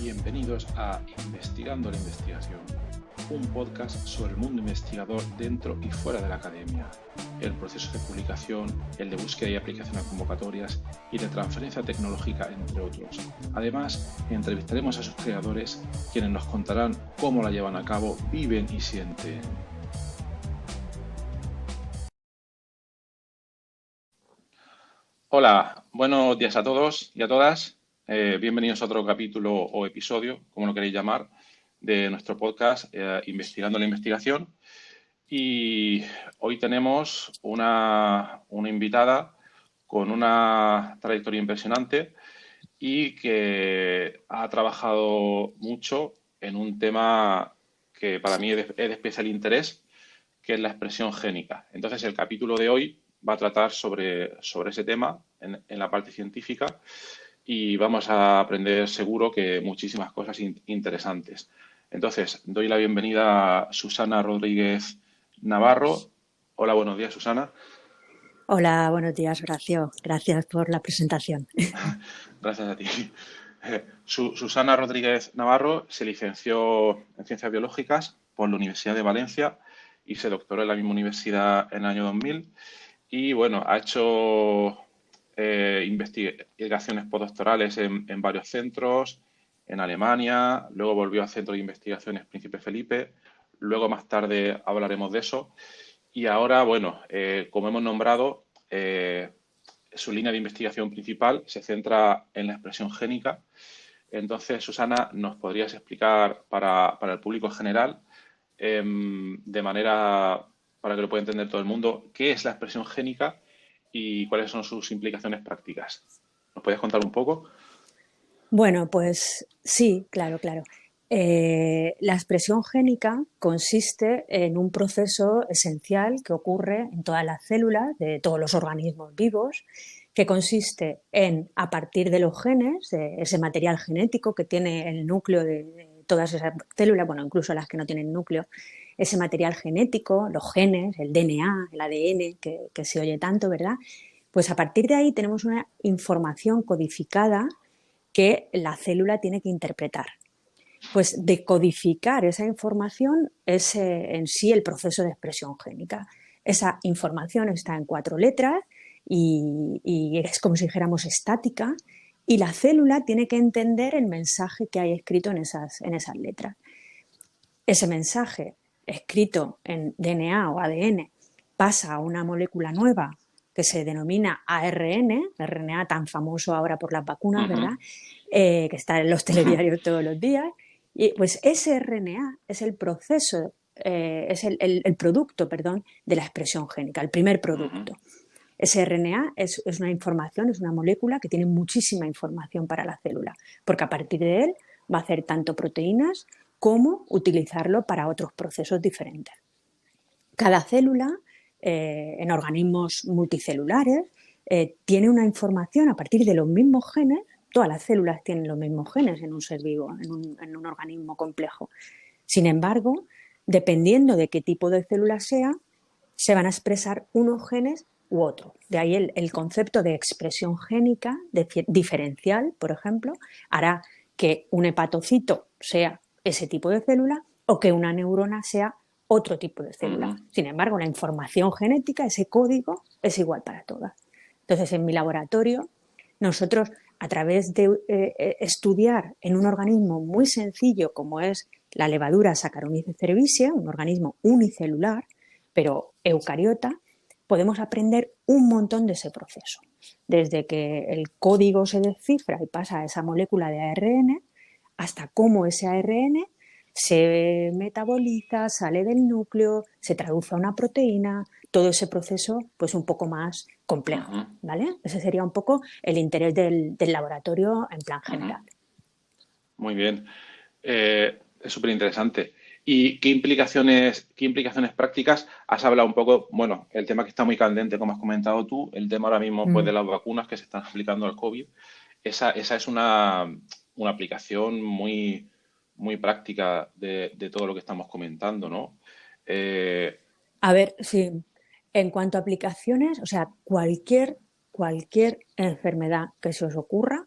Bienvenidos a Investigando la Investigación, un podcast sobre el mundo investigador dentro y fuera de la academia, el proceso de publicación, el de búsqueda y aplicación a convocatorias y de transferencia tecnológica, entre otros. Además, entrevistaremos a sus creadores, quienes nos contarán cómo la llevan a cabo, viven y sienten. Hola, buenos días a todos y a todas. Bienvenidos a otro capítulo o episodio, como lo queréis llamar, de nuestro podcast Investigando la Investigación. Y hoy tenemos una invitada con una trayectoria impresionante y que ha trabajado mucho en un tema que para mí es de especial interés, que es la expresión génica. Entonces, el capítulo de hoy va a tratar sobre ese tema en la parte científica y vamos a aprender seguro que muchísimas cosas interesantes. Entonces, doy la bienvenida a Susana Rodríguez Navarro. Hola, buenos días, Susana. Hola, buenos días, Horacio. Gracias por la presentación. Gracias a ti. Susana Rodríguez Navarro se licenció en Ciencias Biológicas por la Universidad de Valencia y se doctoró en la misma universidad en el año 2000. Y bueno, ha hecho investigaciones postdoctorales en varios centros, en Alemania, luego volvió al Centro de Investigaciones Príncipe Felipe, luego más tarde hablaremos de eso. Y ahora, bueno, como hemos nombrado, su línea de investigación principal se centra en la expresión génica. Entonces, Susana, ¿nos podrías explicar para el público en general, de manera para que lo pueda entender todo el mundo, qué es la expresión génica y cuáles son sus implicaciones prácticas? ¿Nos puedes contar un poco? Bueno, pues sí, claro. La expresión génica consiste en un proceso esencial que ocurre en todas las células de todos los organismos vivos, que consiste en, a partir de los genes, de ese material genético que tiene el núcleo de todas esas células, bueno, incluso las que no tienen núcleo, ese material genético, los genes, el DNA, el ADN, que se oye tanto, ¿verdad? Pues a partir de ahí tenemos una información codificada que la célula tiene que interpretar. Pues decodificar esa información es en sí el proceso de expresión génica. Esa información está en 4 letras y es como si dijéramos estática, y la célula tiene que entender el mensaje que hay escrito en esas letras. Ese mensaje escrito en DNA o ADN pasa a una molécula nueva que se denomina ARN, RNA tan famoso ahora por las vacunas, ¿verdad? Que está en los telediarios todos los días. Y pues ese RNA es el proceso, es el producto, perdón, de la expresión génica, el primer producto. Ese RNA es una información, es una molécula que tiene muchísima información para la célula, porque a partir de él va a hacer tanto proteínas como utilizarlo para otros procesos diferentes. Cada célula, en organismos multicelulares, tiene una información a partir de los mismos genes. Todas las células tienen los mismos genes en un ser vivo, en un organismo complejo. Sin embargo, dependiendo de qué tipo de célula sea, se van a expresar unos genes u otros. De ahí el concepto de expresión génica diferencial, por ejemplo, hará que un hepatocito sea ese tipo de célula o que una neurona sea otro tipo de célula. Sin embargo, la información genética, ese código, es igual para todas. Entonces, en mi laboratorio, nosotros, a través de estudiar en un organismo muy sencillo como es la levadura Saccharomyces cerevisiae, un organismo unicelular, pero eucariota, podemos aprender un montón de ese proceso. Desde que el código se descifra y pasa a esa molécula de ARN, hasta cómo ese ARN se metaboliza, sale del núcleo, se traduce a una proteína, todo ese proceso pues un poco más complejo, ¿vale? Ese sería un poco el interés del laboratorio en plan general. Muy bien. Es súper interesante. ¿Y qué implicaciones prácticas? Has hablado un poco, bueno, el tema que está muy candente, como has comentado tú, el tema ahora mismo pues, de las vacunas que se están aplicando al COVID. Esa es una aplicación muy práctica de todo lo que estamos comentando, ¿no? A ver, sí, en cuanto a aplicaciones, o sea, cualquier enfermedad que se os ocurra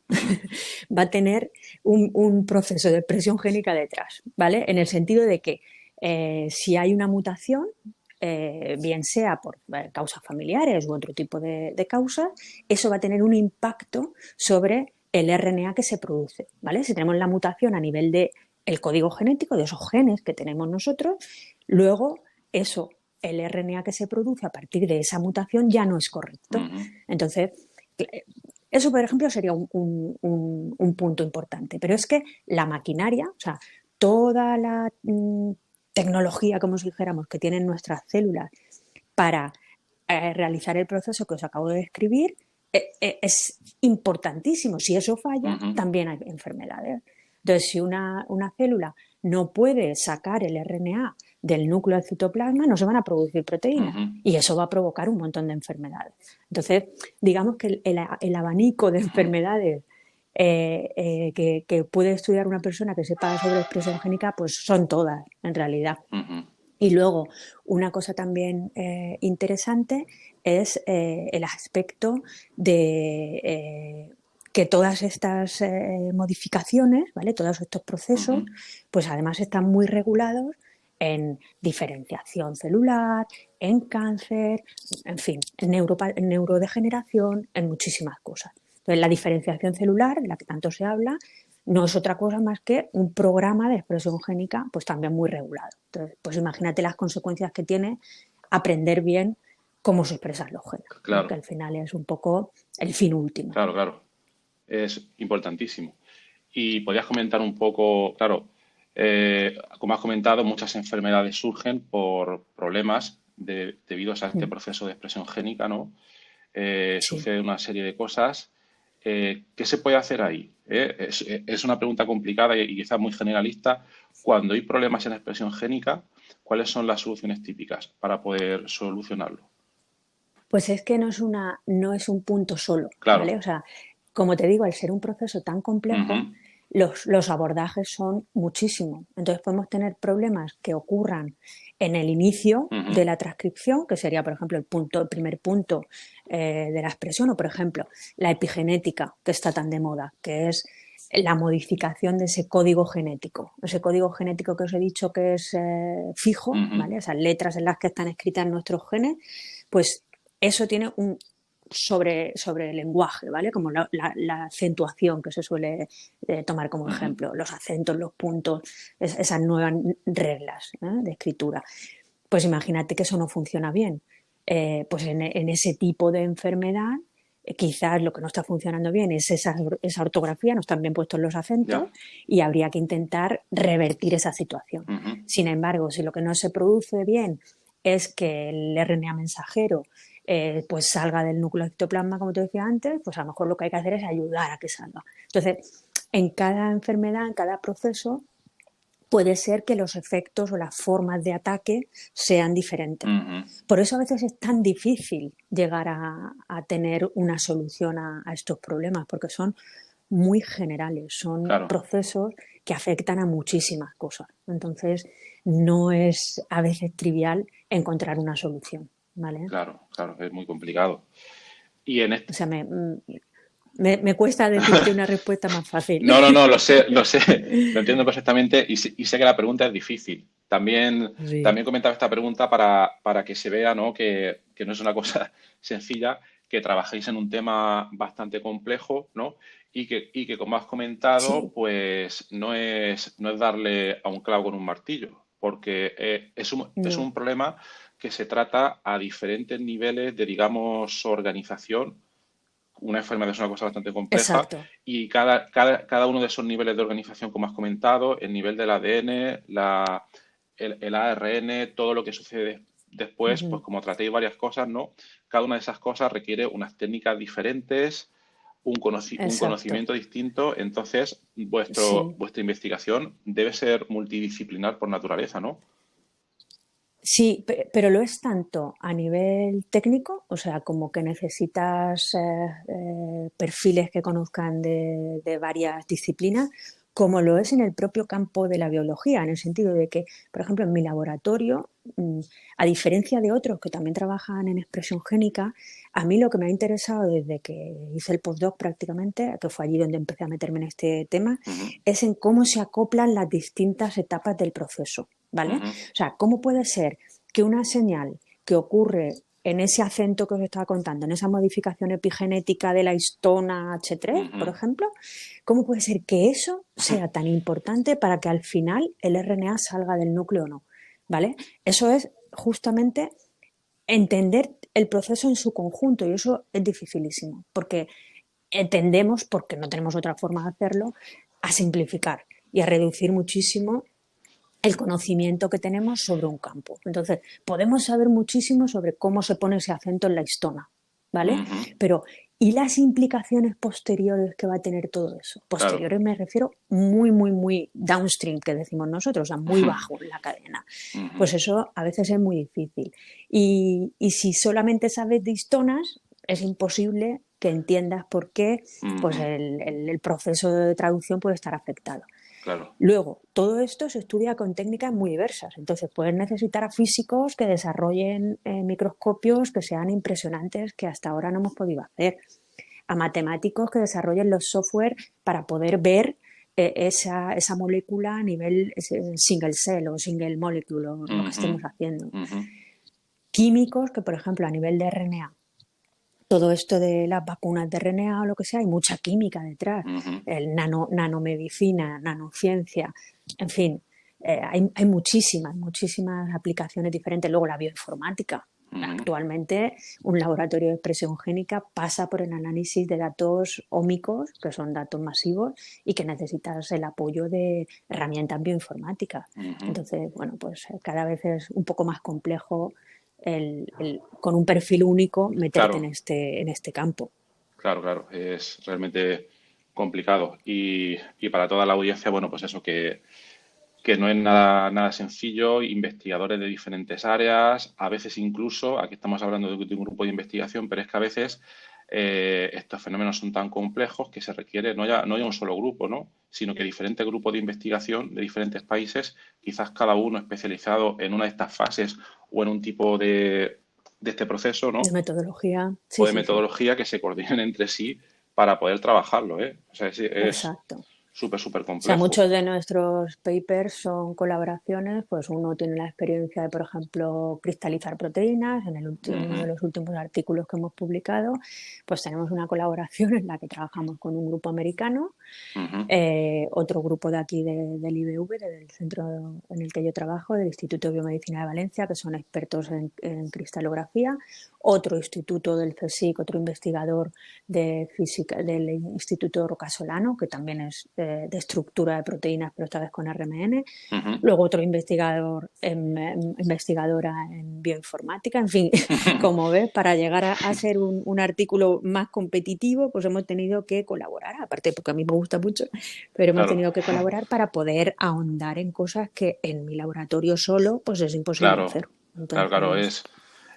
va a tener un proceso de expresión génica detrás, ¿vale? En el sentido de que si hay una mutación, bien sea por causas familiares u otro tipo de causas, eso va a tener un impacto sobre el RNA que se produce, ¿vale? Si tenemos la mutación a nivel de el código genético, de esos genes que tenemos nosotros, luego eso, el RNA que se produce a partir de esa mutación ya no es correcto. Entonces, eso, por ejemplo, sería un punto importante. Pero es que la maquinaria, o sea, toda la tecnología, como si dijéramos, que tienen nuestras células para realizar el proceso que os acabo de describir, es importantísimo. Si eso falla, también hay enfermedades. Entonces, si una célula no puede sacar el RNA del núcleo del citoplasma, no se van a producir proteínas y eso va a provocar un montón de enfermedades. Entonces, digamos que el abanico de enfermedades que puede estudiar una persona que sepa sobre expresión génica, pues son todas, en realidad. Y luego, una cosa también interesante es el aspecto de que todas estas modificaciones, ¿vale? Todos estos procesos, pues además están muy regulados en diferenciación celular, en cáncer, en fin, en neurodegeneración, en muchísimas cosas. Entonces, la diferenciación celular, de la que tanto se habla, no es otra cosa más que un programa de expresión génica pues también muy regulado. Entonces, pues imagínate las consecuencias que tiene aprender bien cómo se expresan los genes, Claro. ¿no? Que al final es un poco el fin último. Claro, claro. Es importantísimo. Y podrías comentar un poco, claro, como has comentado, muchas enfermedades surgen por problemas debido a este proceso de expresión génica, ¿no? Sí. Sucede una serie de cosas. ¿Qué se puede hacer ahí? Es una pregunta complicada y quizás muy generalista. Cuando hay problemas en la expresión génica, ¿cuáles son las soluciones típicas para poder solucionarlo? Pues es que no es un punto solo, Claro. ¿vale? O sea, como te digo, al ser un proceso tan complejo, los abordajes son muchísimos. Entonces podemos tener problemas que ocurran en el inicio de la transcripción, que sería, por ejemplo, el primer punto de la expresión, o por ejemplo, la epigenética, que está tan de moda, que es la modificación de ese código genético. Ese código genético que os he dicho que es fijo, ¿vale? Esas letras en las que están escritas nuestros genes, pues eso tiene un sobre el lenguaje, ¿vale? Como la acentuación que se suele tomar como ejemplo, los acentos, los puntos, esas nuevas reglas de escritura. Pues imagínate que eso no funciona bien. Pues en ese tipo de enfermedad, quizás lo que no está funcionando bien es esa ortografía, no están bien puestos los acentos y habría que intentar revertir esa situación. Sin embargo, si lo que no se produce bien es que el RNA mensajero pues salga del núcleo del citoplasma, como te decía antes, pues a lo mejor lo que hay que hacer es ayudar a que salga. Entonces, en cada enfermedad, en cada proceso, puede ser que los efectos o las formas de ataque sean diferentes. Por eso a veces es tan difícil llegar a tener una solución a estos problemas, porque son muy generales, son procesos que afectan a muchísimas cosas. Entonces, no es a veces trivial encontrar una solución, ¿vale? Claro, claro, es muy complicado. Y en O sea, me cuesta decirte una respuesta más fácil. No, lo sé, lo entiendo perfectamente y sé que la pregunta es difícil. También comentaba esta pregunta para que se vea, ¿no? Que no es una cosa sencilla, que trabajéis en un tema bastante complejo, ¿no? Y que como has comentado, pues no es darle a un clavo con un martillo, porque es un problema que se trata a diferentes niveles de, digamos, organización. Una enfermedad es una cosa bastante compleja. Exacto. Y cada uno de esos niveles de organización, como has comentado, el nivel del ADN, el ARN, todo lo que sucede después, pues como tratéis varias cosas, ¿no? Cada una de esas cosas requiere unas técnicas diferentes, un conocimiento distinto. Entonces, vuestra investigación debe ser multidisciplinar por naturaleza, ¿no? Sí, pero lo es tanto a nivel técnico, o sea, como que necesitas perfiles que conozcan de varias disciplinas, como lo es en el propio campo de la biología, en el sentido de que, por ejemplo, en mi laboratorio, a diferencia de otros que también trabajan en expresión génica, a mí lo que me ha interesado desde que hice el postdoc prácticamente, que fue allí donde empecé a meterme en este tema, Ujú, es en cómo se acoplan las distintas etapas del proceso, ¿vale? ujú, O sea, cómo puede ser que una señal que ocurre en ese acento que os estaba contando, en esa modificación epigenética de la histona H3, ujú. por ejemplo, ¿cómo puede ser que eso sea tan importante para que al final el RNA salga del núcleo o no? ¿Vale? Eso es justamente entender el proceso en su conjunto y eso es dificilísimo porque tendemos, porque no tenemos otra forma de hacerlo, a simplificar y a reducir muchísimo el conocimiento que tenemos sobre un campo. Entonces, podemos saber muchísimo sobre cómo se pone ese acento en la histona, ¿vale? Ujú, Pero, ¿y las implicaciones posteriores que va a tener todo eso? claro. Posteriores me refiero muy, muy, muy downstream, que decimos nosotros, o sea, muy bajo en la cadena. Ujú, Pues eso a veces es muy difícil. Y si solamente sabes de histonas, es imposible que entiendas por qué pues ujú, el proceso de traducción puede estar afectado. claro. Luego, todo esto se estudia con técnicas muy diversas. Entonces, puedes necesitar a físicos que desarrollen microscopios que sean impresionantes que hasta ahora no hemos podido hacer. A matemáticos que desarrollen los software para poder ver esa molécula a nivel single cell o single molecule o lo que Ujú, estemos haciendo. ujú, Químicos que, por ejemplo, a nivel de RNA, todo esto de las vacunas de RNA o lo que sea, hay mucha química detrás, ujú, el nanomedicina, nanociencia, en fin, hay muchísimas aplicaciones diferentes. Luego la bioinformática. ujú, Actualmente un laboratorio de expresión génica pasa por el análisis de datos ómicos, que son datos masivos, y que necesitas el apoyo de herramientas bioinformáticas. ujú. Entonces, bueno, pues cada vez es un poco más complejo con un perfil único meterte Claro, en este campo. claro, claro. Es realmente complicado. Y para toda la audiencia, bueno, pues eso, que no es nada sencillo, investigadores de diferentes áreas, a veces incluso, aquí estamos hablando de un grupo de investigación, pero es que a veces estos fenómenos son tan complejos que se requiere no ya un solo grupo, ¿no? Sino que diferentes grupos de investigación de diferentes países, quizás cada uno especializado en una de estas fases o en un tipo de este proceso, De ¿no? metodología, O sí, de sí, sí, metodología que se coordinen entre sí para poder trabajarlo, ¿eh? O sea, es exacto. súper O sea, complejo. muchos de nuestros papers son colaboraciones, pues uno tiene la experiencia de, por ejemplo, cristalizar proteínas. Uno de Ujú, los últimos artículos que hemos publicado, pues tenemos una colaboración en la que trabajamos con un grupo americano, ujú, otro grupo de aquí del IBV, del centro en el que yo trabajo, del Instituto de Biomedicina de Valencia, que son expertos en cristalografía, otro instituto del CSIC, otro investigador de física del Instituto Rocasolano, que también es de estructura de proteínas, pero esta vez con RMN. ujú. Luego otro investigadora en bioinformática. En fin, como ves, para llegar a ser un artículo más competitivo, pues hemos tenido que colaborar, aparte porque a mí me gusta mucho, pero hemos Claro, tenido que colaborar para poder ahondar en cosas que en mi laboratorio solo, pues es imposible claro, hacer. claro, Entonces,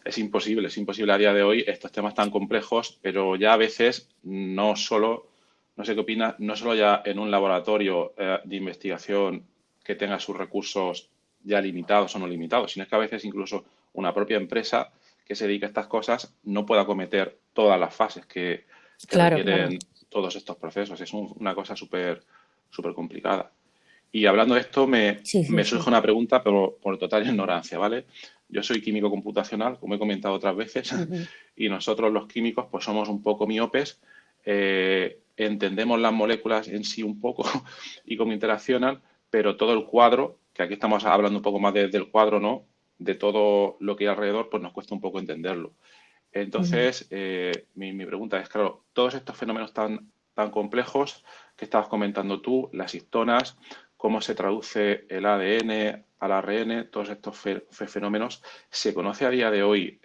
es imposible a día de hoy estos temas tan complejos, pero ya a veces no solo, no sé qué opinas, no solo ya en un laboratorio de investigación que tenga sus recursos ya limitados o no limitados, sino que a veces incluso una propia empresa que se dedica a estas cosas no pueda acometer todas las fases que claro, claro. requieren todos estos procesos. Es una cosa súper complicada. Y hablando de esto, Sí, sí, me sí. surge una pregunta, pero por total ignorancia, ¿vale? Yo soy químico computacional, como he comentado otras veces, Ujú. y nosotros los químicos pues somos un poco miopes, entendemos las moléculas en sí un poco y cómo interaccionan, pero todo el cuadro, que aquí estamos hablando un poco más del cuadro, ¿no? De todo lo que hay alrededor, pues nos cuesta un poco entenderlo. Ujú. Entonces, mi pregunta es, claro, todos estos fenómenos tan complejos que estabas comentando tú, las histonas, cómo se traduce el ADN al ARN, todos estos fenómenos, ¿se conoce a día de hoy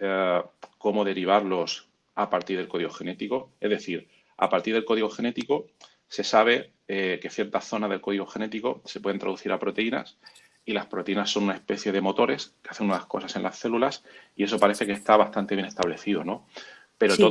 cómo derivarlos a partir del código genético? Es decir, a partir del código genético se sabe que ciertas zonas del código genético se pueden traducir a proteínas y las proteínas son una especie de motores que hacen unas cosas en las células y eso parece que está bastante bien establecido, ¿no? Pero Sí.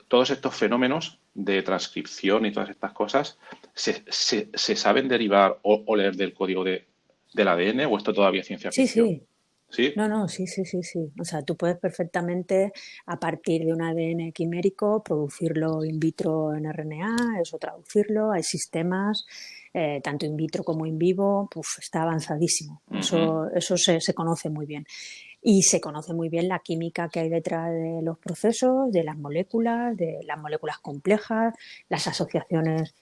todos estos fenómenos de transcripción y todas estas cosas, ¿Se saben derivar o leer del código del ADN o esto todavía es ciencia Sí, ficción? sí. ¿Sí? No, no, sí, sí, sí, sí. O sea, tú puedes perfectamente, a partir de un ADN quimérico, producirlo in vitro en RNA, eso traducirlo. Hay sistemas, tanto in vitro como in vivo, está avanzadísimo. Ujú, Eso se conoce muy bien. Y se conoce muy bien la química que hay detrás de los procesos, de las moléculas complejas, las asociaciones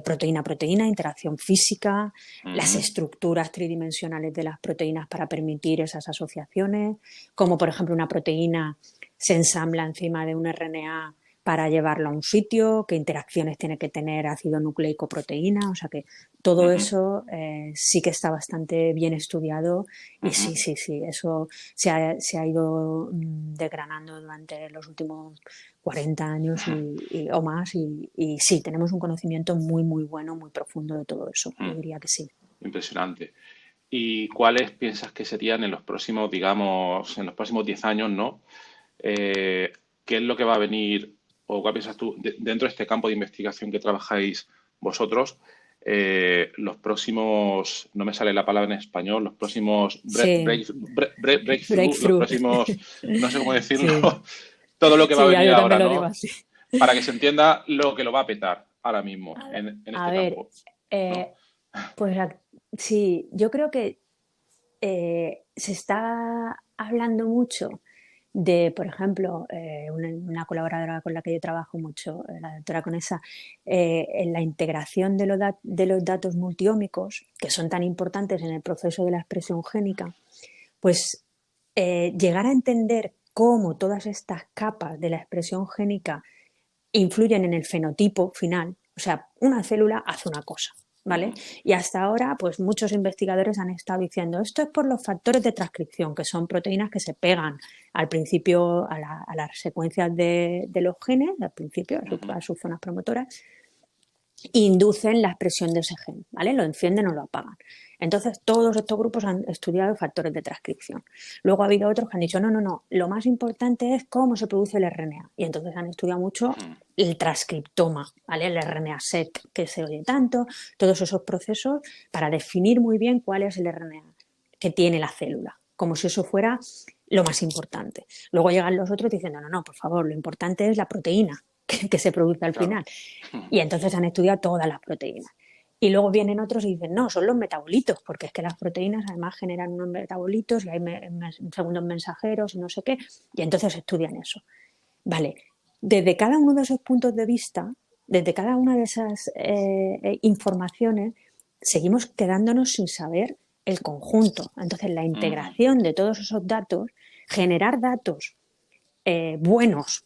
proteína-proteína, interacción física, las ujú, estructuras tridimensionales de las proteínas para permitir esas asociaciones, como por ejemplo una proteína se ensambla encima de un RNA para llevarlo a un sitio, qué interacciones tiene que tener ácido nucleico proteína, o sea que todo ujú, eso sí que está bastante bien estudiado y ujú. sí, sí, sí, eso se ha ido desgranando durante los últimos 40 años o más y sí, tenemos un conocimiento muy, muy bueno, muy profundo de todo eso, yo diría que sí. Impresionante. ¿Y cuáles piensas que serían en los próximos, digamos, en los próximos 10 años, ¿no? Eh, ¿Qué es lo que va a venir, o qué piensas tú, dentro de este campo de investigación que trabajáis vosotros, los próximos, no me sale la palabra en español, los próximos Sí, breakthrough, los breakthrough. próximos, no sé cómo decirlo, Sí, todo lo que va a sí, venir yo también ahora, lo digo ¿no? así. Para que se entienda lo que lo va a petar ahora mismo en A este ver, campo, ¿no? eh, pues sí, yo creo que se está hablando mucho de, por ejemplo, una colaboradora con la que yo trabajo mucho, la doctora Conesa, en la integración de los datos multiómicos, que son tan importantes en el proceso de la expresión génica, pues llegar a entender cómo todas estas capas de la expresión génica influyen en el fenotipo final. O sea, una célula hace una cosa, ¿vale? Y hasta ahora, pues muchos investigadores han estado diciendo, esto es por los factores de transcripción, que son proteínas que se pegan al principio a las secuencias de los genes, al principio, a sus zonas promotoras, inducen la expresión de ese gen, ¿vale? Lo encienden o lo apagan. Entonces, todos estos grupos han estudiado factores de transcripción. Luego ha habido otros que han dicho, no, no, no, lo más importante es cómo se produce el RNA. Y entonces han estudiado mucho el transcriptoma, ¿vale? El RNA-seq, que se oye tanto, todos esos procesos para definir muy bien cuál es el RNA que tiene la célula, como si eso fuera lo más importante. Luego llegan los otros diciendo, no, no, por favor, lo importante es la proteína que se produce al Claro. final. Y entonces han estudiado todas las proteínas. Y luego vienen otros y dicen, no, son los metabolitos, porque es que las proteínas además generan unos metabolitos y hay segundos mensajeros y no sé qué, y entonces estudian eso. Vale, desde cada uno de esos puntos de vista, desde cada una de esas informaciones, seguimos quedándonos sin saber el conjunto. Entonces, la Ujú, integración de todos esos datos, generar datos buenos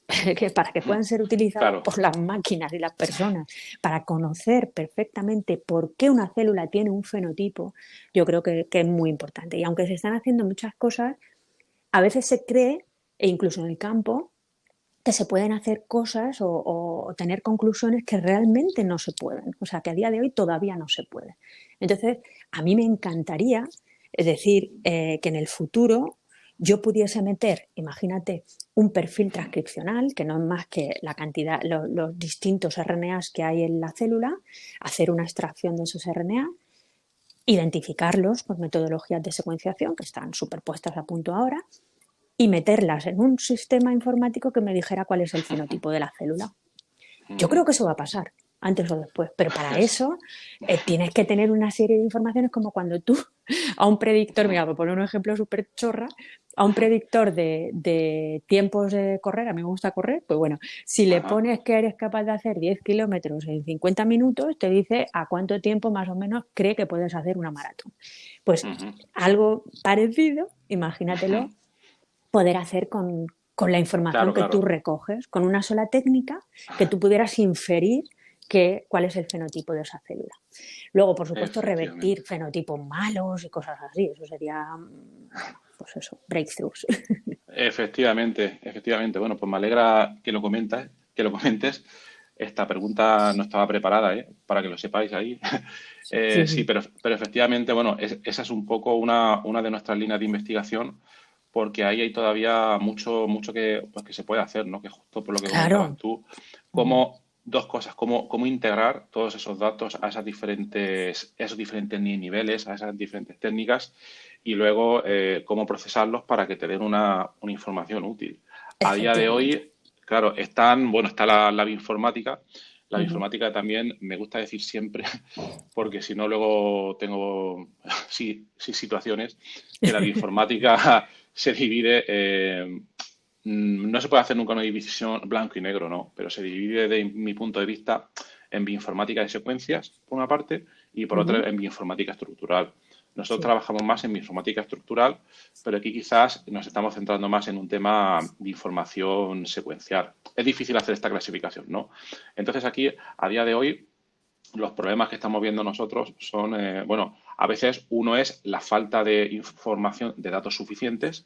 para que puedan ser utilizados claro. por las máquinas y las personas para conocer perfectamente por qué una célula tiene un fenotipo, yo creo que es muy importante. Y aunque se están haciendo muchas cosas, a veces se cree, e incluso en el campo, que se pueden hacer cosas o tener conclusiones que realmente no se pueden. O sea, que a día de hoy todavía no se puede. Entonces, a mí me encantaría, es decir, que en el futuro yo pudiese meter, imagínate, un perfil transcripcional, que no es más que la cantidad, los distintos RNAs que hay en la célula, hacer una extracción de esos RNA, identificarlos por metodologías de secuenciación que están superpuestas a punto ahora y meterlas en un sistema informático que me dijera cuál es el fenotipo de la célula. Yo Ujú. creo que eso va a pasar, antes o después, pero para Es- eso tienes que tener una serie de informaciones como cuando tú a un predictor, mira, por poner un ejemplo súper chorra, a un predictor de tiempos de correr, a mí me gusta correr, pues bueno, si le Ajá. pones que eres capaz de hacer 10 kilómetros en 50 minutos, te dice a cuánto tiempo más o menos cree que puedes hacer una maratón. Pues Ujú, algo parecido, imagínatelo, poder hacer con la información claro, que tú claro. recoges, con una sola técnica que tú pudieras inferir cuál es el fenotipo de esa célula. Luego, por supuesto, revertir Efectivamente. fenotipos malos y cosas así. Eso sería, pues eso, breakthroughs. Efectivamente, efectivamente. Bueno, pues me alegra que lo comentas, que lo comentes. Esta pregunta no estaba preparada, ¿eh? Para que lo sepáis ahí. Sí, Sí, sí. pero efectivamente, bueno, esa es un poco una de nuestras líneas de investigación, porque ahí hay todavía mucho, mucho que, pues, que se puede hacer, ¿no? Que justo por lo que comentabas Claro. tú, cómo dos cosas, cómo integrar todos esos datos a esos diferentes niveles, a esas diferentes técnicas, y luego cómo procesarlos para que te den una información útil. A día de efectivamente. hoy, claro, está la bioinformática. La Ujú. bioinformática también me gusta decir siempre, porque si no luego tengo sí, situaciones, que la bioinformática se divide, no se puede hacer nunca una división blanco y negro, no, pero se divide de mi punto de vista en bioinformática de secuencias, por una parte, y por otra Ujú. en bioinformática estructural. Nosotros Sí, trabajamos más en bioinformática estructural, pero aquí quizás nos estamos centrando más en un tema de información secuencial. Es difícil hacer esta clasificación, ¿no? Entonces aquí, a día de hoy, los problemas que estamos viendo nosotros son, bueno, a veces uno es la falta de información, de datos suficientes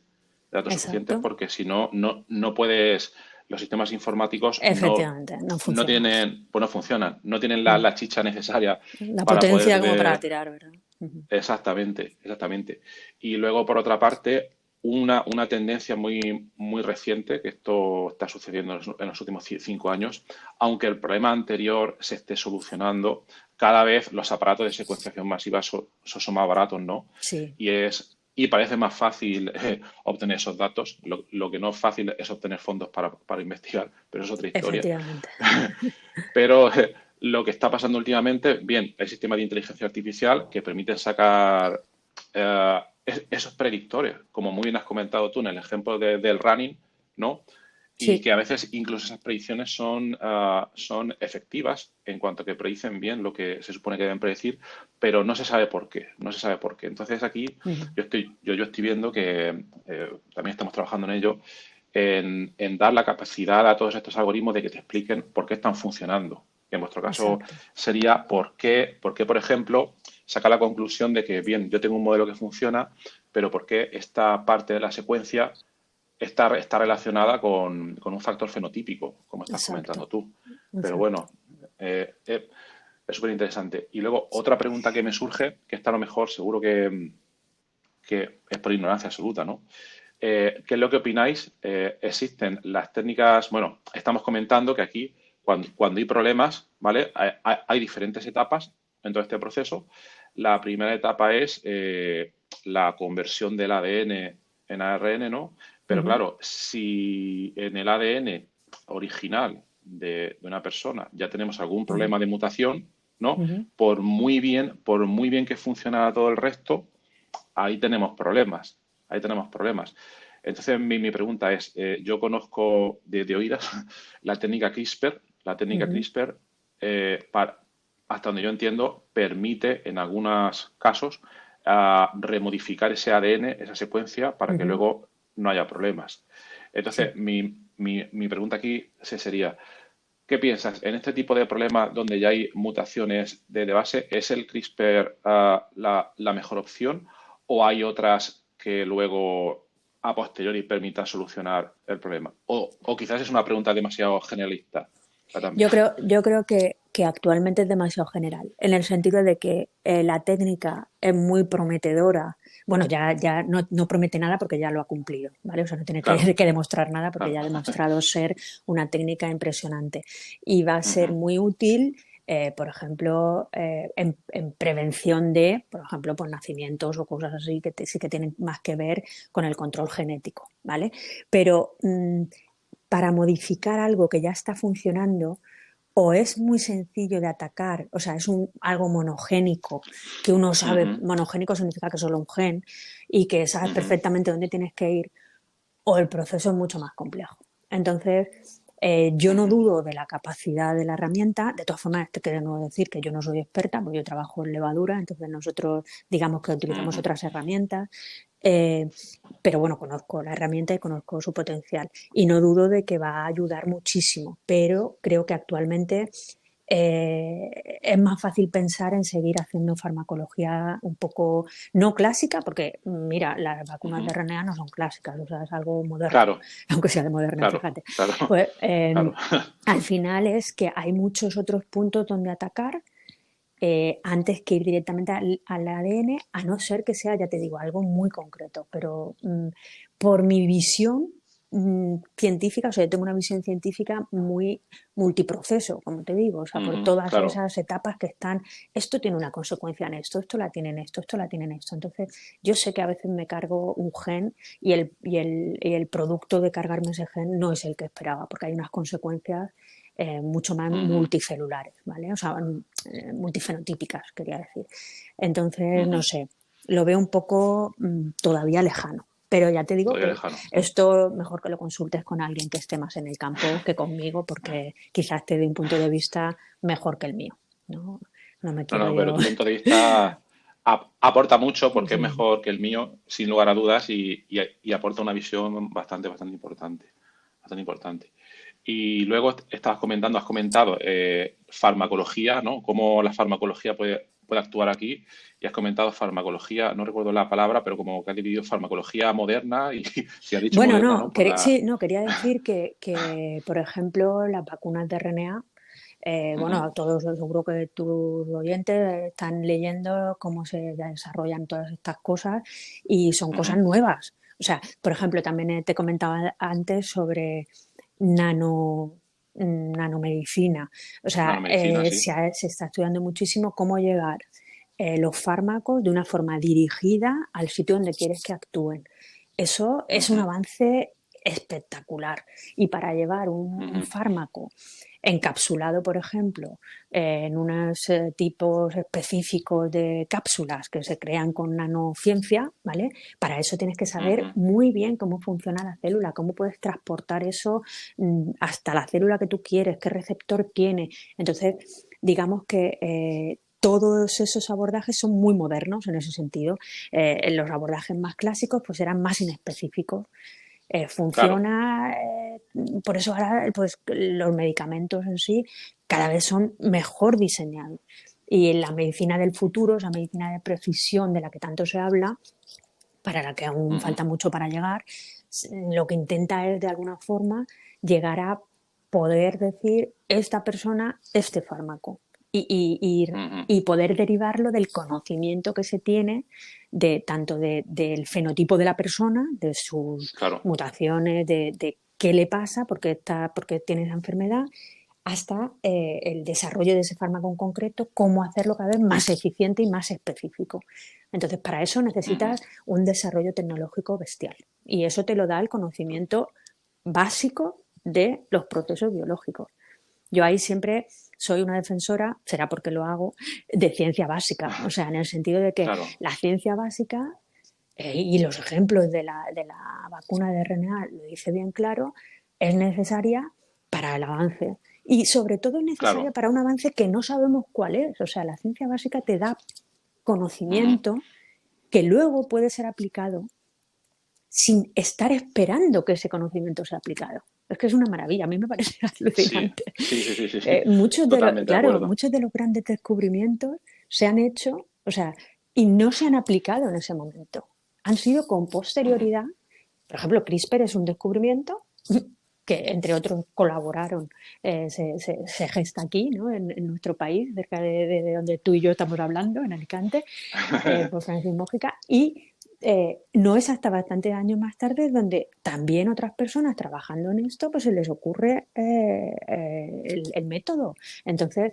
exacto. porque si no, no puedes, los sistemas informáticos Efectivamente, no no funciona. tienen, pues no funcionan, no tienen Mm. la chicha necesaria La para poder potencia como para tener. tirar, ¿verdad? Ujú. Exactamente, exactamente. Y luego, por otra parte, una tendencia muy reciente, que esto está sucediendo en los últimos 5 años, aunque el problema anterior se esté solucionando, cada vez los aparatos de secuenciación masiva son más baratos, ¿no? Sí, Y parece más fácil obtener esos datos. Lo que no es fácil es obtener fondos para investigar, pero es otra historia. efectivamente. Pero lo que está pasando últimamente, bien, hay sistemas de inteligencia artificial que permiten sacar esos predictores, como muy bien has comentado tú en el ejemplo del running, ¿no? Y Sí, que a veces incluso esas predicciones son efectivas en cuanto a que predicen bien lo que se supone que deben predecir, pero no se sabe por qué, no se sabe por qué. Entonces aquí ujú, yo estoy viendo que también estamos trabajando en ello, en dar la capacidad a todos estos algoritmos de que te expliquen por qué están funcionando. Que en vuestro caso exacto. sería por ejemplo, sacar la conclusión de que, bien, yo tengo un modelo que funciona, pero por qué esta parte de la secuencia está relacionada con un factor fenotípico, como estás Exacto, comentando tú. Pero exacto. bueno, es súper interesante. Y luego, otra pregunta que me surge, que esta a lo mejor seguro que es por ignorancia absoluta, ¿no? ¿Qué es lo que opináis? Existen las técnicas, bueno, estamos comentando que aquí, cuando hay problemas, ¿vale? Hay diferentes etapas en todo este proceso. La primera etapa es la conversión del ADN en ARN, ¿no? Pero Ujú, claro, si en el ADN original de una persona ya tenemos algún ujú, problema de mutación, ¿no? ujú. Por muy bien que funciona todo el resto, ahí tenemos problemas, ahí tenemos problemas. Entonces, mi pregunta es, yo conozco de oídas la técnica CRISPR. La técnica Ujú, CRISPR, hasta donde yo entiendo, permite en algunos casos remodificar ese ADN, esa secuencia, para que ujú. luego no haya problemas. Sí. Entonces, mi pregunta aquí sería, ¿qué piensas? En este tipo de problemas donde ya hay mutaciones de base, ¿es el CRISPR la mejor opción o hay otras que luego a posteriori permitan solucionar el problema? O quizás es una pregunta demasiado generalista también. Yo creo que actualmente es demasiado general, en el sentido de que la técnica es muy prometedora. Bueno, ya no promete nada porque ya lo ha cumplido, ¿vale? O sea, no tiene Claro, que demostrar nada porque claro. ya ha demostrado ser una técnica impresionante. Y va a ser Ujú, muy útil, por ejemplo, en prevención de, por ejemplo, pues, nacimientos o cosas así que sí que tienen más que ver con el control genético, ¿vale? Pero para modificar algo que ya está funcionando, o es muy sencillo de atacar, o sea, es algo monogénico, que uno sabe, ujú, monogénico significa que es solo un gen y que sabes ujú. perfectamente dónde tienes que ir, o el proceso es mucho más complejo. Entonces, yo no dudo de la capacidad de la herramienta. De todas formas, te quiero decir que yo no soy experta, porque yo trabajo en levadura, entonces nosotros digamos que utilizamos Ujú. otras herramientas, eh, pero bueno, conozco la herramienta y conozco su potencial y no dudo de que va a ayudar muchísimo, pero creo que actualmente es más fácil pensar en seguir haciendo farmacología un poco no clásica, porque mira, las vacunas de Ujú. RNA no son clásicas, o sea, es algo moderno, Claro, aunque sea de moderna, claro, fíjate. claro, Pues claro. al final es que hay muchos otros puntos donde atacar antes que ir directamente al ADN, a no ser que sea, ya te digo, algo muy concreto. Pero por mi visión, científica, o sea, yo tengo una visión científica muy multiproceso, como te digo, o sea, por todas Claro. esas etapas que están, esto tiene una consecuencia en esto la tiene en esto la tiene en esto. Entonces, yo sé que a veces me cargo un gen y el producto de cargarme ese gen no es el que esperaba, porque hay unas consecuencias mucho más Ujú, multicelulares, ¿vale? O sea, multifenotípicas, quería decir. Entonces, no ujú. sé, lo veo un poco todavía lejano. Pero ya te digo Todavía que lejano. esto mejor que lo consultes con alguien que esté más en el campo que conmigo, porque quizás te dé un punto de vista mejor que el mío. No, no me No, quiero no, pero yo. tu punto de vista aporta mucho porque es Sí. mejor que el mío, sin lugar a dudas, y aporta una visión bastante importante. Bastante importante. Y luego has comentado farmacología, ¿no? Cómo la farmacología puede actuar aquí. Y has comentado farmacología, no recuerdo la palabra, pero como que has dividido farmacología moderna y si has dicho Bueno, moderna, no, ¿no? Por la... sí, no, quería decir que, por ejemplo, las vacunas de RNA, Ujú, bueno, todos seguro que tus oyentes están leyendo cómo se desarrollan todas estas cosas y son cosas ujú. nuevas. O sea, por ejemplo, también te comentaba antes sobre nano, nanomedicina. O sea, Nanomedicina, sí. se está estudiando muchísimo cómo llegar los fármacos de una forma dirigida al sitio donde quieres que actúen. Eso es un Ujú, avance espectacular. Y para llevar un ujú, fármaco encapsulado, por ejemplo, en unos tipos específicos de cápsulas que se crean con nanociencia, ¿vale? Para eso tienes que saber ujú, muy bien cómo funciona la célula, cómo puedes transportar eso hasta la célula que tú quieres, qué receptor tiene. Entonces, digamos que todos esos abordajes son muy modernos en ese sentido. En los abordajes más clásicos pues eran más inespecíficos. claro. Funciona, por eso ahora pues, los medicamentos en sí cada vez son mejor diseñados. Y en la medicina del futuro, esa medicina de precisión de la que tanto se habla, para la que aún Ujú, falta mucho para llegar, lo que intenta es de alguna forma llegar a poder decir esta persona, este fármaco ujú. y poder derivarlo del conocimiento que se tiene de tanto del fenotipo de la persona, de sus Claro. mutaciones, de qué le pasa, por qué tiene esa enfermedad, hasta el desarrollo de ese fármaco en concreto, cómo hacerlo cada vez más eficiente y más específico. Entonces, para eso Ujú, necesitas un desarrollo tecnológico bestial. Y eso te lo da el conocimiento básico de los procesos biológicos. Yo ahí siempre soy una defensora, será porque lo hago, de ciencia básica. O sea, en el sentido de que claro. la ciencia básica y los ejemplos de la vacuna de RNA lo dice bien claro, es necesaria para el avance. Y sobre todo es necesaria Claro. para un avance que no sabemos cuál es. O sea, la ciencia básica te da Ujú, conocimiento que luego puede ser aplicado sin estar esperando que ese conocimiento sea aplicado. Es que es una maravilla, a mí me parece sí, alucinante. sí. Muchos de los, Totalmente de claro, acuerdo. muchos de los grandes descubrimientos se han hecho, o sea, y no se han aplicado en ese momento. Han sido con Ujú, posterioridad. Por ejemplo, CRISPR es un descubrimiento que, entre otros, colaboraron, se gesta aquí, ¿no? En nuestro país, cerca de donde tú y yo estamos hablando, en Alicante, por Francis Mójica, y no es hasta bastantes años más tarde donde también otras personas trabajando en esto, pues se les ocurre el método. Entonces,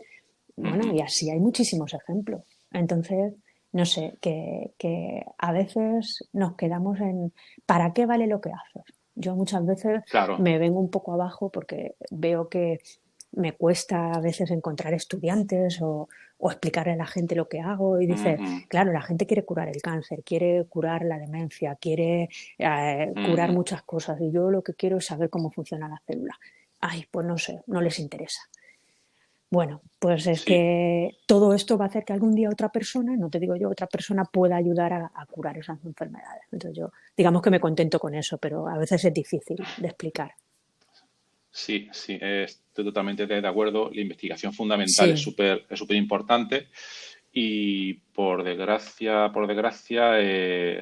bueno, ujú. y así hay muchísimos ejemplos. Entonces, no sé, que a veces nos quedamos en ¿para qué vale lo que haces? Yo muchas veces Claro. me vengo un poco abajo porque veo que me cuesta a veces encontrar estudiantes o explicarle a la gente lo que hago y dice, Ujú, claro, la gente quiere curar el cáncer, quiere curar la demencia, quiere curar ujú. muchas cosas y yo lo que quiero es saber cómo funciona la célula. Ay, pues no sé, no les interesa. Bueno, pues es Sí, que todo esto va a hacer que algún día otra persona, no te digo yo, otra persona pueda ayudar a curar esas enfermedades. Entonces yo, digamos que me contento con eso, pero a veces es difícil de explicar. sí, estoy totalmente de acuerdo. La investigación fundamental Sí, es súper importante y por desgracia,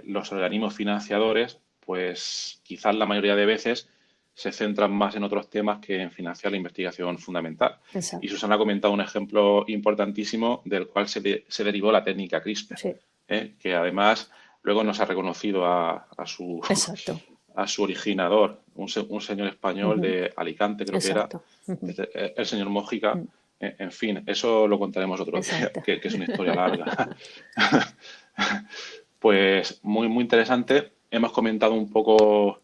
los organismos financiadores, pues quizás la mayoría de veces se centran más en otros temas que en financiar la investigación fundamental. Y exacto. Susana ha comentado un ejemplo importantísimo del cual se derivó la técnica CRISPR, Sí, que además luego nos ha reconocido a su, exacto. a su originador, un señor español Ujú. de Alicante, creo que era, Exacto. Ujú. el señor Mójica. Mm. En fin, eso lo contaremos otro día, Exacto. que es una historia larga. Pues muy, muy interesante. Hemos comentado un poco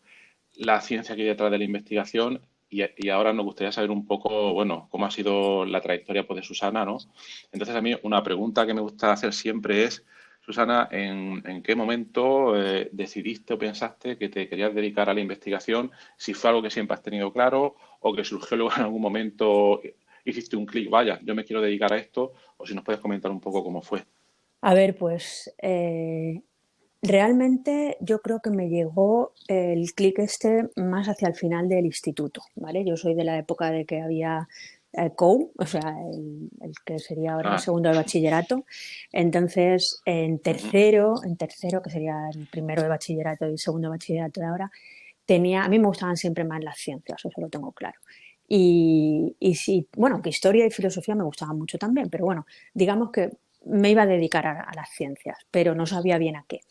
la ciencia que hay detrás de la investigación y ahora nos gustaría saber un poco, bueno, cómo ha sido la trayectoria pues, de Susana, ¿no? Entonces a mí una pregunta que me gusta hacer siempre es, Susana, ¿en qué momento decidiste o pensaste que te querías dedicar a la investigación? Si fue algo que siempre has tenido claro o que surgió luego en algún momento, hiciste un clic, vaya, yo me quiero dedicar a esto, o si nos puedes comentar un poco cómo fue. A ver, pues realmente yo creo que me llegó el clic este más hacia el final del instituto, ¿vale? Yo soy de la época de que había COU, o sea, el que sería ahora el Ah, segundo de bachillerato. Entonces, ujú, en tercero, que sería el primero de bachillerato y el segundo de bachillerato de ahora, a mí me gustaban siempre más las ciencias, eso lo tengo claro. Y sí, bueno, que historia y filosofía me gustaban mucho también, pero bueno, digamos que me iba a dedicar a las ciencias, pero no sabía bien a qué.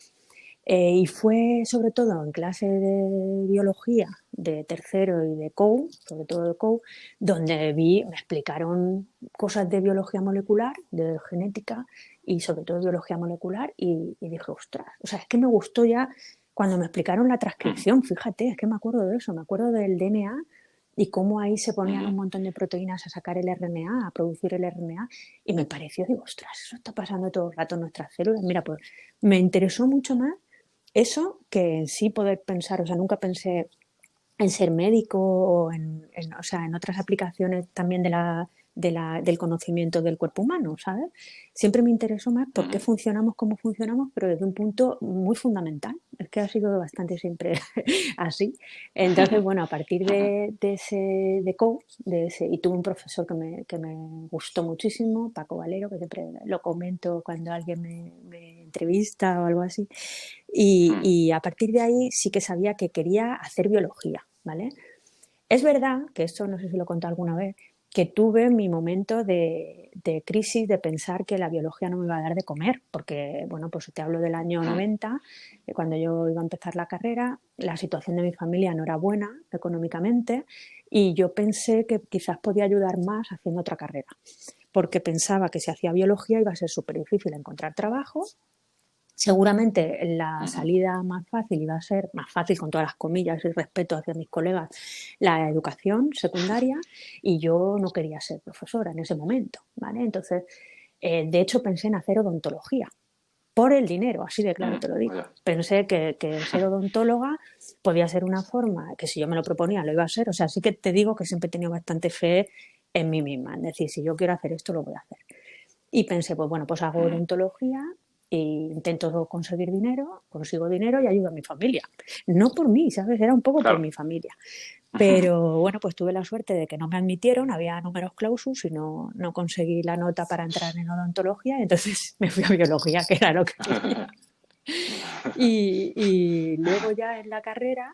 Y fue sobre todo en clase de biología de tercero y de COU, sobre todo de COU, donde me explicaron cosas de biología molecular, de genética y sobre todo de biología molecular y dije, ostras, o sea, es que me gustó ya cuando me explicaron la ujú, transcripción, fíjate, es que me acuerdo de eso, me acuerdo del DNA y cómo ahí se ponían ujú, un montón de proteínas a sacar el RNA, a producir el RNA, y me pareció, digo, ostras, eso está pasando todo el rato en nuestras células. Mira, pues me interesó mucho más eso que en sí poder pensar, o sea, nunca pensé en ser médico o o sea, en otras aplicaciones también del conocimiento del cuerpo humano, ¿sabes? Siempre me interesó más por qué ujú, funcionamos como funcionamos, pero desde un punto muy fundamental. Es que ha sido bastante siempre así. Entonces, bueno, a partir ujú, de ese de coach, y tuve un profesor que me gustó muchísimo, Paco Valero, que siempre lo comento cuando alguien me entrevista o algo así, ujú, y a partir de ahí sí que sabía que quería hacer biología, ¿vale? Es verdad, que esto no sé si lo he contado alguna vez, que tuve mi momento de crisis de pensar que la biología no me iba a dar de comer, porque, bueno, pues te hablo del año ujú, 90, cuando yo iba a empezar la carrera, la situación de mi familia no era buena económicamente y yo pensé que quizás podía ayudar más haciendo otra carrera, porque pensaba que si hacía biología iba a ser súper difícil encontrar trabajo. Seguramente la ujú, salida más fácil iba a ser, más fácil con todas las comillas y respeto hacia mis colegas, la educación secundaria y yo no quería ser profesora en ese momento, ¿vale? Entonces, de hecho pensé en hacer odontología, por el dinero, así de claro ujú, te lo digo. vaya. Pensé que ser odontóloga podía ser una forma, que si yo me lo proponía lo iba a ser, o sea, sí que te digo que siempre he tenido bastante fe en mí misma, es decir, si yo quiero hacer esto, lo voy a hacer. Y pensé, pues bueno, pues hago Ujú, odontología e intento conseguir dinero, consigo dinero y ayudo a mi familia. No por mí, ¿sabes? Era un poco por claro. mi familia. Pero bueno, pues tuve la suerte de que no me admitieron, había números clausus y no conseguí la nota para entrar en odontología, entonces me fui a biología, que era lo que quería. Y luego ya en la carrera,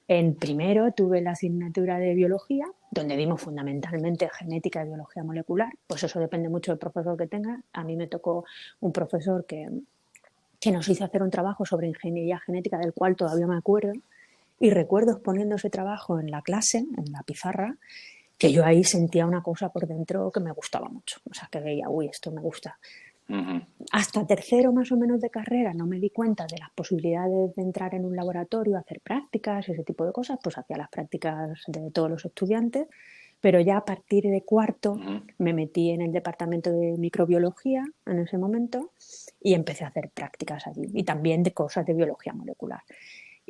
en primero tuve la asignatura de biología, donde vimos fundamentalmente genética y biología molecular, pues eso depende mucho del profesor que tenga. A mí me tocó un profesor que nos hizo hacer un trabajo sobre ingeniería genética, del cual todavía me acuerdo, y recuerdo exponiendo ese trabajo en la clase, en la pizarra, que yo ahí sentía una cosa por dentro que me gustaba mucho. O sea, que veía, uy, esto me gusta. Ujú, Hasta tercero más o menos de carrera no me di cuenta de las posibilidades de entrar en un laboratorio, hacer prácticas, ese tipo de cosas, pues hacía las prácticas de todos los estudiantes, pero ya a partir de cuarto ujú, me metí en el departamento de microbiología en ese momento y empecé a hacer prácticas allí y también de cosas de biología molecular.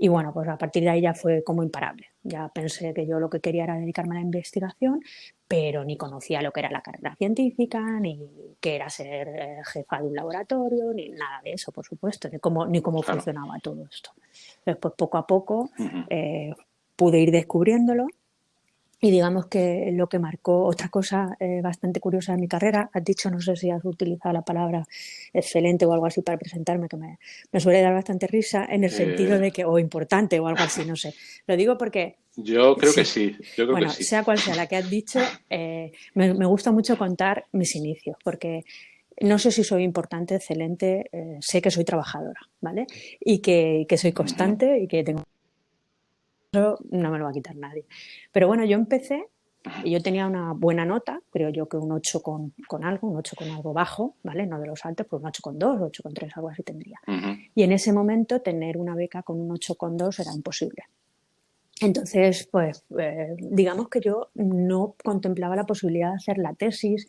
Y bueno, pues a partir de ahí ya fue como imparable. Ya pensé que yo lo que quería era dedicarme a la investigación, pero ni conocía lo que era la carrera científica, ni qué era ser jefa de un laboratorio, ni nada de eso, por supuesto, ni cómo claro. funcionaba todo esto. Después, poco a poco, Ujú, eh, pude ir descubriéndolo y digamos que lo que marcó otra cosa bastante curiosa de mi carrera, has dicho, no sé si has utilizado la palabra excelente o algo así para presentarme, que me suele dar bastante risa en el sentido eh, de que, o importante o algo así, no sé. Lo digo porque, yo creo que sí, sí, yo creo que bueno, sí. sea cual sea la que has dicho, me gusta mucho contar mis inicios, porque no sé si soy importante, excelente, sé que soy trabajadora, ¿vale? Y que soy Ujú, constante y que tengo Eso no me lo va a quitar nadie. Pero bueno, yo empecé y yo tenía una buena nota, creo yo que un 8 con algo, un 8 con algo bajo, ¿vale? No de los altos, pues un 8,2, 8,3, algo así tendría. Ujú. Y en ese momento tener una beca con un 8,2 era imposible. Entonces, pues digamos que yo no contemplaba la posibilidad de hacer la tesis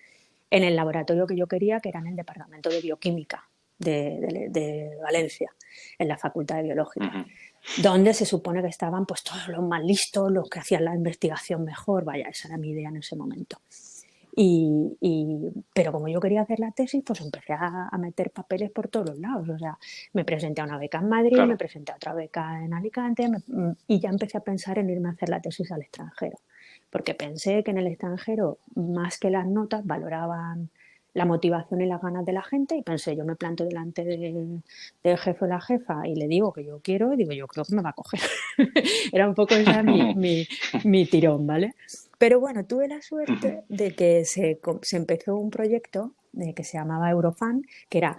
en el laboratorio que yo quería, que era en el Departamento de Bioquímica de Valencia, en la Facultad de Biológica, Ujú. donde se supone que estaban pues todos los más listos, los que hacían la investigación mejor, vaya, esa era mi idea en ese momento. Pero como yo quería hacer la tesis, pues empecé a meter papeles por todos los lados. O sea, me presenté a una beca en Madrid, me Claro. presenté a otra beca en Alicante y ya empecé a pensar en irme a hacer la tesis al extranjero. Porque pensé que en el extranjero, más que las notas, valoraban la motivación y las ganas de la gente y pensé, yo me planto delante del jefe o la jefa y le digo que yo quiero y digo, yo creo que me va a coger. Era un poco esa mi tirón, ¿vale? Pero bueno, tuve la suerte de que se empezó un proyecto que se llamaba Eurofan, que era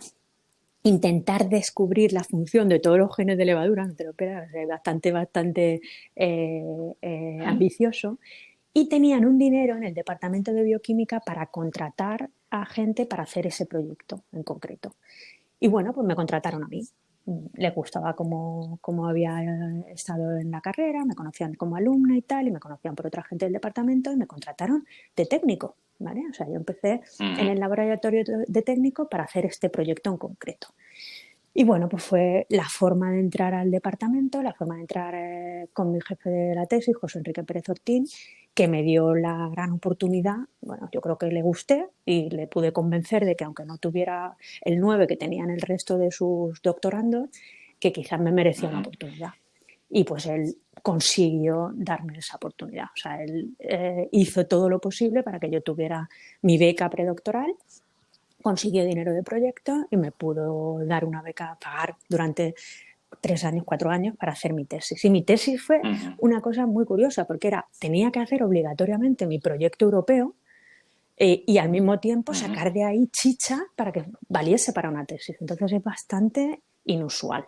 intentar descubrir la función de todos los genes de levadura, no te lo esperas, es bastante ambicioso, y tenían un dinero en el departamento de bioquímica para contratar a gente para hacer ese proyecto en concreto. Y bueno, pues me contrataron a mí. Les gustaba cómo había estado en la carrera, me conocían como alumna y tal, y me conocían por otra gente del departamento y me contrataron de técnico, ¿vale? O sea, yo empecé en Ujú. el laboratorio de técnico para hacer este proyecto en concreto. Y bueno, pues fue la forma de entrar al departamento, la forma de entrar con mi jefe de la tesis, José Enrique Pérez Ortín, que me dio la gran oportunidad. Bueno, yo creo que le gusté y le pude convencer de que aunque no tuviera el 9 que tenían el resto de sus doctorandos, que quizás me merecía una Ujú. oportunidad. Y pues él consiguió darme esa oportunidad. O sea, él hizo todo lo posible para que yo tuviera mi beca predoctoral, consiguió dinero de proyecto y me pudo dar una beca, pagar durante 3 años, 4 años para hacer mi tesis. Y mi tesis fue Ujú. una cosa muy curiosa porque tenía que hacer obligatoriamente mi proyecto europeo y al mismo tiempo Ujú. sacar de ahí chicha para que valiese para una tesis. Entonces es bastante inusual.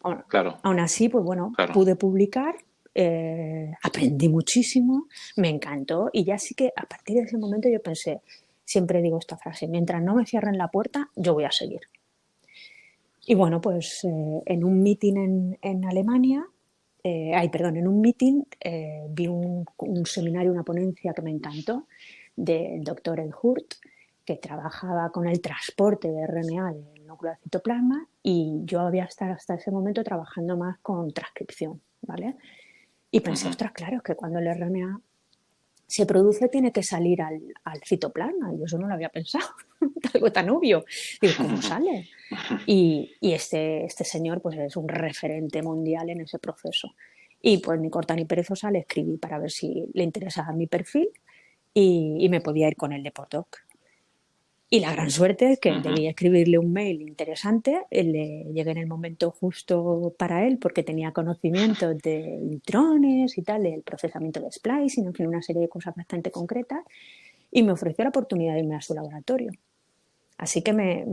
Aún, Claro, aún así, pues bueno, claro. pude publicar, aprendí muchísimo, me encantó y ya sí que a partir de ese momento yo pensé, siempre digo esta frase, mientras no me cierren la puerta, yo voy a seguir. Y bueno, pues en un meeting en Alemania, en un meeting vi un seminario, una ponencia que me encantó del doctor Ed Hurt, que trabajaba con el transporte de RNA del núcleo de citoplasma y yo había estado hasta ese momento trabajando más con transcripción, ¿vale? Y pensé, Ujú. ostras, claro, es que cuando el RNA se produce tiene que salir al citoplasma. Y yo eso no lo había pensado, algo tan obvio. Digo, ¿cómo sale? Y este señor pues es un referente mundial en ese proceso. Y pues ni corta ni perezosa le escribí para ver si le interesaba mi perfil y me podía ir con él de postdoc. Y la gran suerte es que Ujú. debí escribirle un mail interesante, le llegué en el momento justo para él porque tenía conocimientos de intrones y tal, del procesamiento de splicing, en fin, una serie de cosas bastante concretas, y me ofreció la oportunidad de irme a su laboratorio. Así que me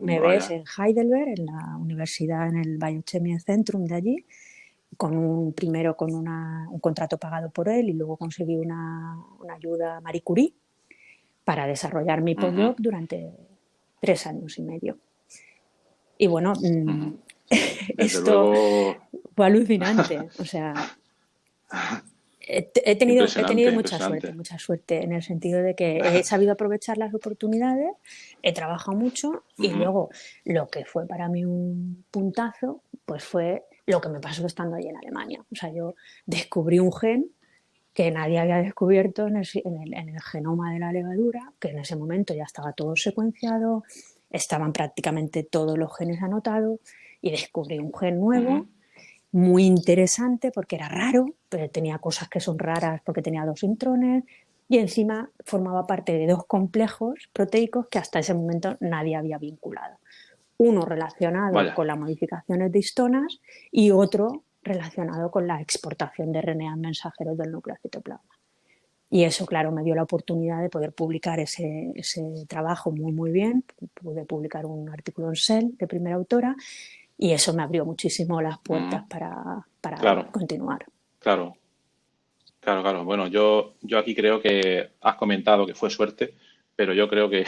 ves Vaya. en Heidelberg, en la universidad, en el Biochemie Centrum de allí, primero con un contrato pagado por él y luego conseguí una ayuda Marie Curie para desarrollar mi Ujú. postdoc durante 3 años y medio. Y bueno, Ujú. Desde esto luego, fue alucinante. O sea, he tenido impresionante, impresionante. mucha suerte en el sentido de que he sabido aprovechar las oportunidades, he trabajado mucho y Ujú. luego lo que fue para mí un puntazo, pues fue lo que me pasó estando ahí en Alemania. O sea, yo descubrí un gen que nadie había descubierto en el genoma de la levadura, que en ese momento ya estaba todo secuenciado, estaban prácticamente todos los genes anotados y descubrí un gen Ujú. nuevo muy interesante porque era raro, pero tenía cosas que son raras porque tenía 2 intrones y encima formaba parte de 2 complejos proteicos que hasta ese momento nadie había vinculado. Uno relacionado Vaya. con las modificaciones de histonas y otro relacionado con la exportación de RNA mensajeros del núcleo citoplasma. Y eso, claro, me dio la oportunidad de poder publicar ese trabajo muy, muy bien. Pude publicar un artículo en Cell de primera autora y eso me abrió muchísimo las Ujú. puertas para Claro. continuar. claro, claro, claro. Bueno, yo aquí creo que has comentado que fue suerte, pero yo creo que,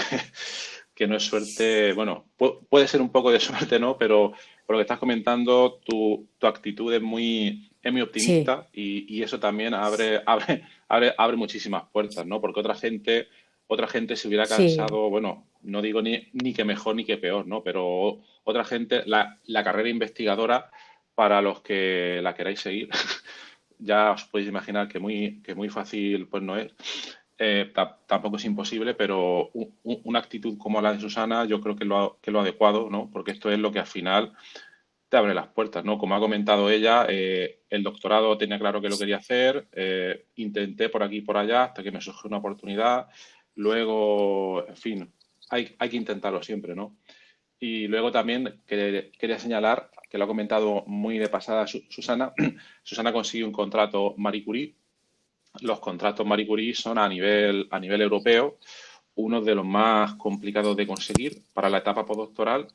que no es suerte. Bueno, puede ser un poco de suerte, ¿no? Pero por lo que estás comentando, tu actitud es muy Sí, optimista y eso también abre muchísimas puertas, ¿no? Porque otra gente se hubiera sí, cansado, bueno, no digo ni que mejor ni que peor, ¿no? Pero otra gente, la carrera investigadora, para los que la queráis seguir, ya os podéis imaginar que muy fácil pues no es. Tampoco es imposible, pero una actitud como la de Susana yo creo que lo adecuado, ¿no? Porque esto es lo que al final te abre las puertas, ¿no? Como ha comentado ella, el doctorado tenía claro que lo quería hacer, intenté por aquí y por allá hasta que me surgió una oportunidad, luego, en fin, hay que intentarlo siempre, ¿no? Y luego también quería señalar, que lo ha comentado muy de pasada Susana, Susana consiguió un contrato Marie Curie. Los contratos Marie Curie son a nivel europeo uno de los más complicados de conseguir para la etapa postdoctoral.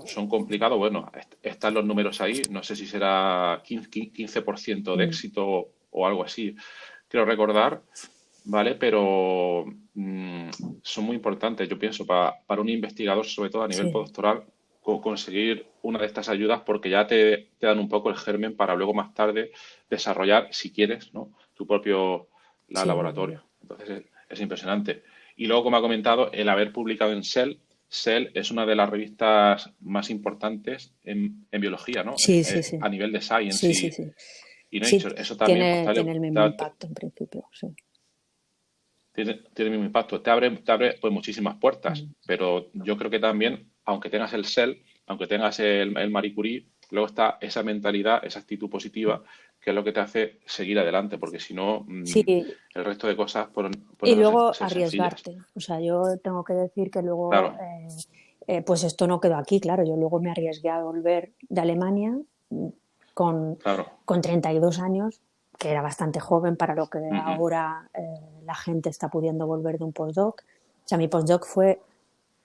Son complicados, bueno, están los números ahí, no sé si será 15% de mm, éxito o algo así, quiero recordar, ¿vale? Pero son muy importantes, yo pienso, para un investigador, sobre todo a nivel sí, postdoctoral, conseguir una de estas ayudas porque ya te dan un poco el germen para luego más tarde desarrollar, si quieres, ¿no? Tu propio sí, desde laboratorio. luego. Entonces es impresionante. Y luego, como ha comentado, el haber publicado en Cell. Cell es una de las revistas más importantes en biología, ¿no? Sí, sí, sí, A nivel de Science sí, sí, sí. y Sí, Nature. Eso también pues, tiene el mismo impacto en principio, sí. tiene el mismo impacto. Te abre pues muchísimas puertas, Mm. pero yo creo que también, aunque tengas el Cell, aunque tengas el Marie Curie, luego está esa mentalidad, esa actitud positiva, que es lo que te hace seguir adelante, porque si no, Sí, el resto de cosas y pueden luego ser sencillas. arriesgarte. O sea, yo tengo que decir que luego, Claro. pues esto no quedó aquí, claro. Yo luego me arriesgué a volver de Alemania con, Claro. con 32 años, que era bastante joven para lo que Ujú, ahora la gente está pudiendo volver de un postdoc. O sea, mi postdoc fue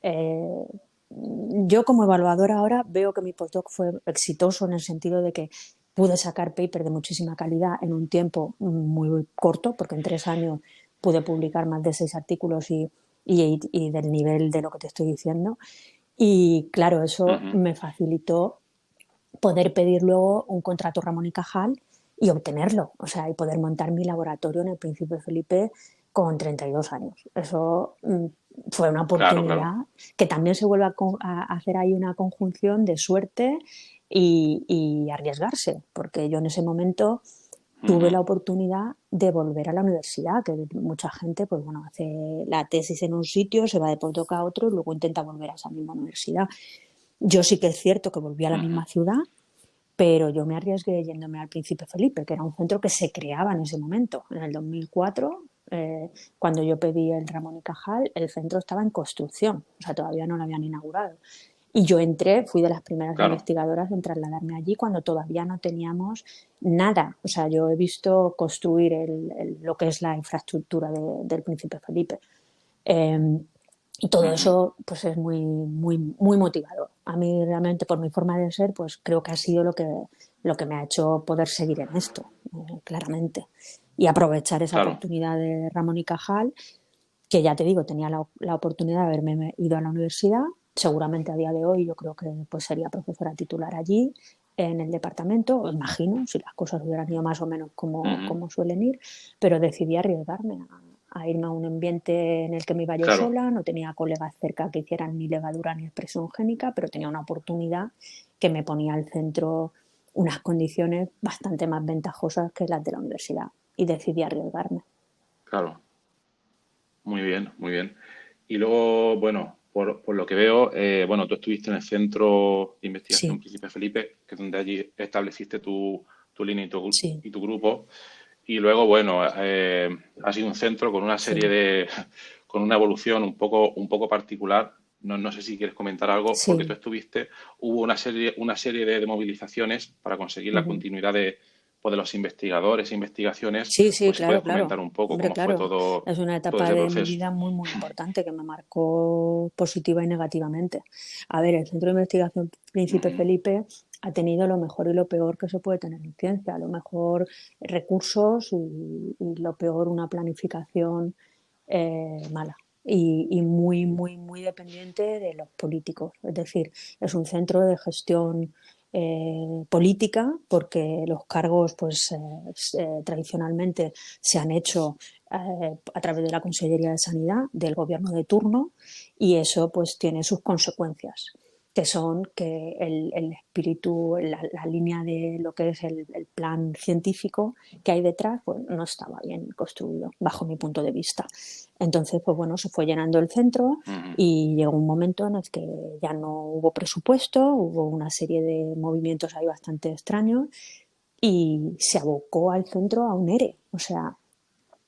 eh, yo como evaluadora ahora veo que mi postdoc fue exitoso en el sentido de que pude sacar paper de muchísima calidad en un tiempo muy corto, porque en 3 años pude publicar más de 6 artículos y del nivel de lo que te estoy diciendo. Y claro, eso ujú. me facilitó poder pedir luego un contrato Ramón y Cajal y obtenerlo, o sea, y poder montar mi laboratorio en el Príncipe Felipe con 32 años. Eso fue una Claro, oportunidad claro. que también se vuelve a hacer ahí una conjunción de suerte y arriesgarse, porque yo en ese momento tuve Ujú, la oportunidad de volver a la universidad, que mucha gente, pues bueno, hace la tesis en un sitio, se va de postdoc a otro y luego intenta volver a esa misma universidad. Yo sí que es cierto que volví a la ujú. misma ciudad, pero yo me arriesgué yéndome al Príncipe Felipe, que era un centro que se creaba en ese momento. En el 2004, cuando yo pedí el Ramón y Cajal, el centro estaba en construcción, o sea, todavía no lo habían inaugurado. Y yo entré, fui de las primeras Claro. investigadoras en trasladarme allí cuando todavía no teníamos nada. O sea, yo he visto construir lo que es la infraestructura del Príncipe Felipe. Eh, y todo Ujú. eso pues es muy, muy, muy motivador. A mí realmente por mi forma de ser pues creo que ha sido lo que me ha hecho poder seguir en esto, claramente. Y aprovechar esa Claro. oportunidad de Ramón y Cajal, que ya te digo, tenía la oportunidad de haberme ido a la universidad. Seguramente a día de hoy yo creo que pues sería profesora titular allí en el departamento, imagino, si las cosas hubieran ido más o menos Ujú. como suelen ir, pero decidí arriesgarme a irme a un ambiente en el que me iba yo Claro. sola, no tenía colegas cerca que hicieran ni levadura ni expresión génica, pero tenía una oportunidad que me ponía al centro unas condiciones bastante más ventajosas que las de la universidad y decidí arriesgarme. Claro. Muy bien, muy bien. Y luego, bueno, por lo que veo, bueno, tú estuviste en el Centro de Investigación Sí, Príncipe Felipe, que es donde allí estableciste tu línea sí, y tu grupo. Y luego, bueno, ha sido un centro con una serie sí, con una evolución un poco particular. No sé si quieres comentar algo, porque tú sí. estuviste, hubo una serie de movilizaciones para conseguir la Ujú. continuidad pues, de los investigadores e investigaciones. Sí, sí, Pues si claro, puedes claro. comentar un poco Hombre, cómo fue claro. Es una todo etapa ese de mi proceso. vida muy, muy importante que me marcó positiva y negativamente. A ver, el Centro de Investigación Príncipe Ujú, Felipe ha tenido lo mejor y lo peor que se puede tener en ciencia, lo mejor recursos y lo peor una planificación mala y muy, muy, muy dependiente de los políticos. Es decir, es un centro de gestión política porque los cargos pues tradicionalmente se han hecho a través de la Consellería de Sanidad del gobierno de turno y eso pues tiene sus consecuencias que son que el espíritu, la línea de lo que es el plan científico que hay detrás, pues no estaba bien construido, bajo mi punto de vista. Entonces, pues bueno, se fue llenando el centro Ujú. y llegó un momento en el que ya no hubo presupuesto, hubo una serie de movimientos ahí bastante extraños y se abocó al centro a un ERE. O sea,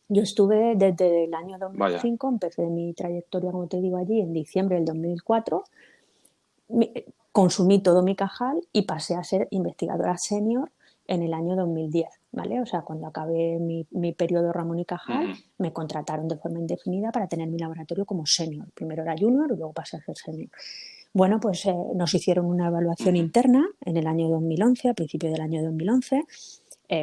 yo estuve desde el año Vaya. 2005, empecé mi trayectoria, como te digo, allí en diciembre del 2004, consumí todo mi cajal y pasé a ser investigadora senior en el año 2010, ¿vale? O sea, cuando acabé mi periodo Ramón y Cajal, Ujú. me contrataron de forma indefinida para tener mi laboratorio como senior. Primero era junior y luego pasé a ser senior. Bueno, pues nos hicieron una evaluación Ujú. interna en el año 2011, a principios del año 2011,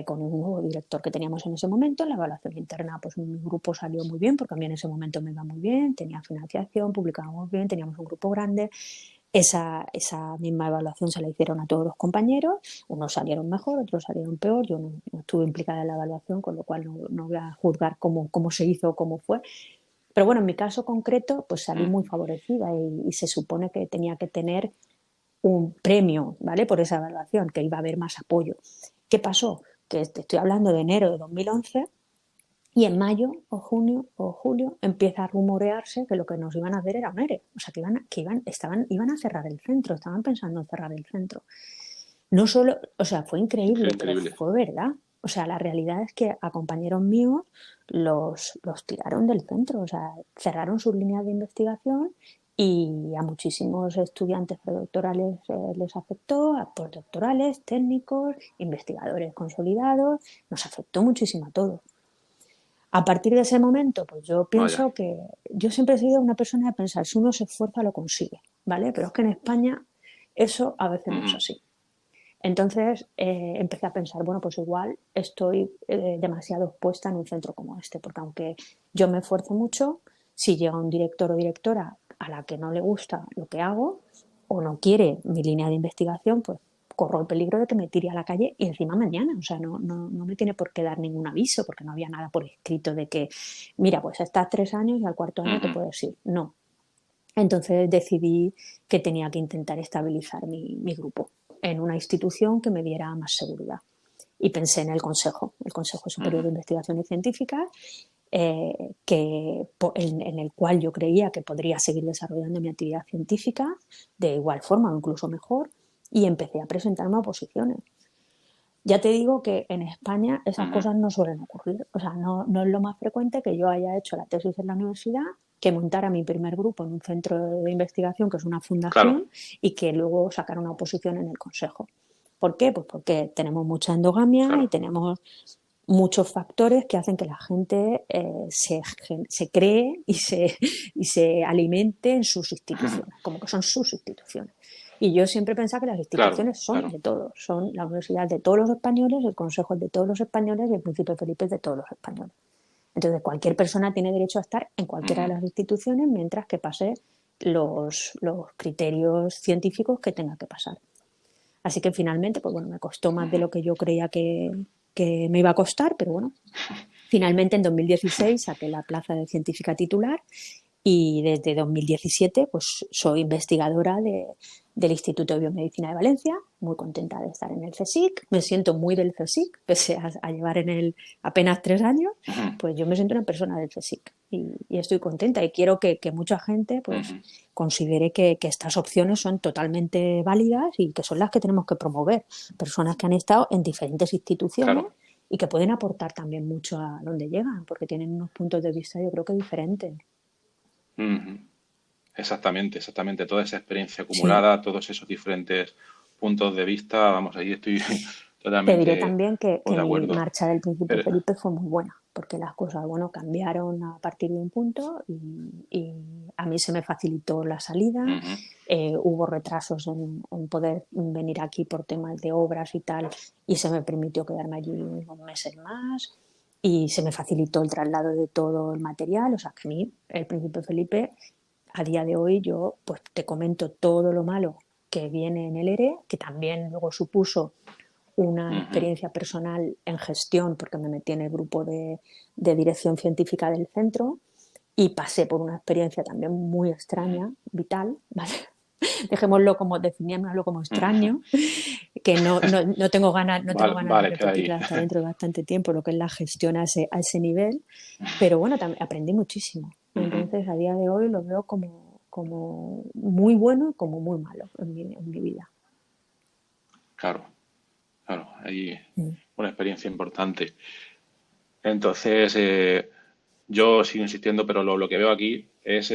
con un nuevo director que teníamos en ese momento. La evaluación interna, pues mi grupo salió muy bien, porque a mí en ese momento me iba muy bien, tenía financiación, publicábamos bien, teníamos un grupo grande. Esa misma evaluación se la hicieron a todos los compañeros, unos salieron mejor, otros salieron peor, yo no estuve implicada en la evaluación, con lo cual no voy a juzgar cómo se hizo o cómo fue. Pero bueno, en mi caso concreto, pues salí muy Ujú. favorecida y se supone que tenía que tener un premio, ¿vale? Por esa evaluación, que iba a haber más apoyo. ¿Qué pasó? Que te estoy hablando de enero de 2011 y en mayo o junio o julio empieza a rumorearse que lo que nos iban a hacer era un ERE. O sea, iban a cerrar el centro, estaban pensando en cerrar el centro. No solo, o sea, fue Qué increíble, pero increíble. fue verdad. O sea, la realidad es que a compañeros míos los tiraron del centro, o sea, cerraron sus líneas de investigación y a muchísimos estudiantes predoctorales les afectó, a postdoctorales, técnicos, investigadores consolidados, nos afectó muchísimo a todos. A partir de ese momento, pues yo Vaya. pienso que yo siempre he sido una persona de pensar, si uno se esfuerza lo consigue, ¿vale? Pero es que en España eso a veces no es Ujú. así. Entonces empecé a pensar, bueno, pues igual estoy demasiado expuesta en un centro como este, porque aunque yo me esfuerzo mucho, si llega un director o directora a la que no le gusta lo que hago o no quiere mi línea de investigación, pues corro el peligro de que me tire a la calle y encima mañana. O sea, no me tiene por qué dar ningún aviso, porque no había nada por escrito de que, mira, pues estás 3 años y al cuarto año te Ujú. puedes ir. No. Entonces decidí que tenía que intentar estabilizar mi grupo en una institución que me diera más seguridad. Y pensé en el Consejo Superior Ujú. de Investigaciones Científicas, en el cual yo creía que podría seguir desarrollando mi actividad científica de igual forma o incluso mejor, y empecé a presentarme a oposiciones. Ya te digo que en España esas Ujú. cosas no suelen ocurrir. O sea, no es lo más frecuente que yo haya hecho la tesis en la universidad, que montara mi primer grupo en un centro de investigación, que es una Claro, fundación, y que luego sacara una oposición en el consejo. ¿Por qué? Pues porque tenemos mucha endogamia y claro. tenemos muchos factores que hacen que la gente se cree y se alimente en sus instituciones, como que son sus instituciones. Y yo siempre he pensado que las Claro, instituciones son claro. de todos, son la universidad de todos los españoles, el consejo es de todos los españoles y el príncipe Felipe es de todos los españoles. Entonces, cualquier persona tiene derecho a estar en cualquiera de Ujú. las instituciones mientras que pase los criterios científicos que tenga que pasar. Así que finalmente, pues bueno, me costó más de Ujú. lo que yo creía que me iba a costar, pero bueno, finalmente en 2016 saqué la plaza de científica titular y desde 2017 pues soy investigadora del Instituto de Biomedicina de Valencia, muy contenta de estar en el CSIC, me siento muy del CSIC, pese a llevar en él apenas 3 años, Ujú. pues yo me siento una persona del CSIC y estoy contenta y quiero que mucha gente pues Ujú. considere que estas opciones son totalmente válidas y que son las que tenemos que promover, personas que han estado en diferentes instituciones Claro. y que pueden aportar también mucho a donde llegan, porque tienen unos puntos de vista yo creo que diferentes. Ujú. Exactamente, exactamente. Toda esa experiencia Sí, acumulada, todos esos diferentes puntos de vista, vamos, ahí estoy te diré totalmente también que de mi acuerdo. marcha del Príncipe Pero, Felipe fue muy buena, porque las cosas, bueno, cambiaron a partir de un punto y a mí se me facilitó la salida. Ujú. Hubo retrasos en poder venir aquí por temas de obras y tal, y se me permitió quedarme allí unos meses más y se me facilitó el traslado de todo el material. O sea, que a mí, el Príncipe Felipe, a día de hoy yo pues te comento todo lo malo que viene en el ERE, que también luego supuso una Ujú. experiencia personal en gestión, porque me metí en el grupo de dirección científica del centro y pasé por una experiencia también muy extraña, vital, ¿vale? Dejémoslo como, definámoslo como Ujú. extraño, que no tengo ganas, no tengo Vale, ganas de vale, queda ahí. repetirla hasta dentro de bastante tiempo, lo que es la gestión a ese nivel, pero bueno, también aprendí muchísimo. Y Ujú. entonces a día de hoy lo veo como muy bueno y como muy malo en mi vida. Claro, claro, hay Mm. una experiencia importante. Entonces, yo sigo insistiendo, pero lo que veo aquí es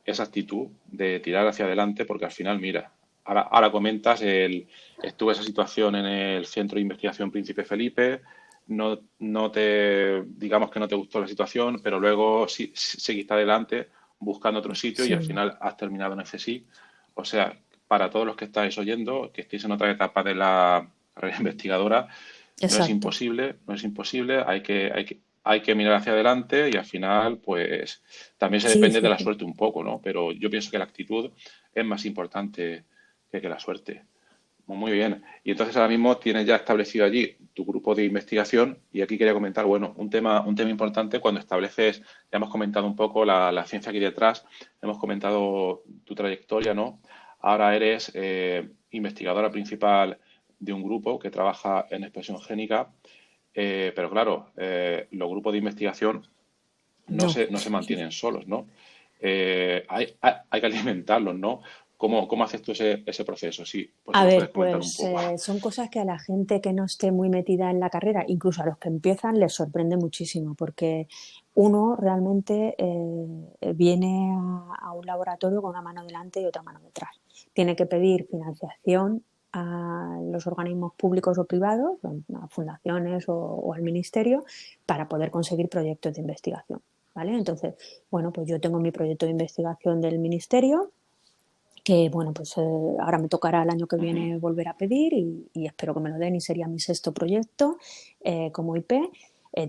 esa actitud de tirar hacia adelante, porque al final, mira, ahora comentas, estuve esa situación en el Centro de Investigación Príncipe Felipe, no te, digamos que no te gustó la situación, pero luego sí, seguiste adelante buscando otro sitio y al Sí, final has terminado en CSIC. O sea, para todos los que estáis oyendo, que estéis en otra etapa de la carrera investigadora, no es exacto. imposible, no es imposible, hay que mirar hacia adelante y al final, pues también se Sí, depende de sí, la sí. suerte un poco, ¿no? Pero yo pienso que la actitud es más importante que la suerte. Muy bien. Y entonces ahora mismo tienes ya establecido allí tu grupo de investigación y aquí quería comentar, bueno, un tema importante cuando estableces, ya hemos comentado un poco la ciencia aquí detrás, hemos comentado tu trayectoria, ¿no? Ahora eres investigadora principal de un grupo que trabaja en expresión génica, pero claro, los grupos de investigación No. no se mantienen solos, ¿no? Hay que alimentarlos, ¿no? Cómo haces tú ese proceso? Sí, pues si A me ver, puedes comentar un pues poco. son cosas que a la gente que no esté muy metida en la carrera, incluso a los que empiezan, les sorprende muchísimo, porque uno realmente viene a un laboratorio con una mano delante y otra mano detrás. Tiene que pedir financiación a los organismos públicos o privados, a fundaciones o al ministerio, para poder conseguir proyectos de investigación. ¿Vale? Entonces, bueno, pues yo tengo mi proyecto de investigación del ministerio que bueno, pues ahora me tocará el año que Ujú. viene volver a pedir y espero que me lo den y sería mi sexto proyecto como IP.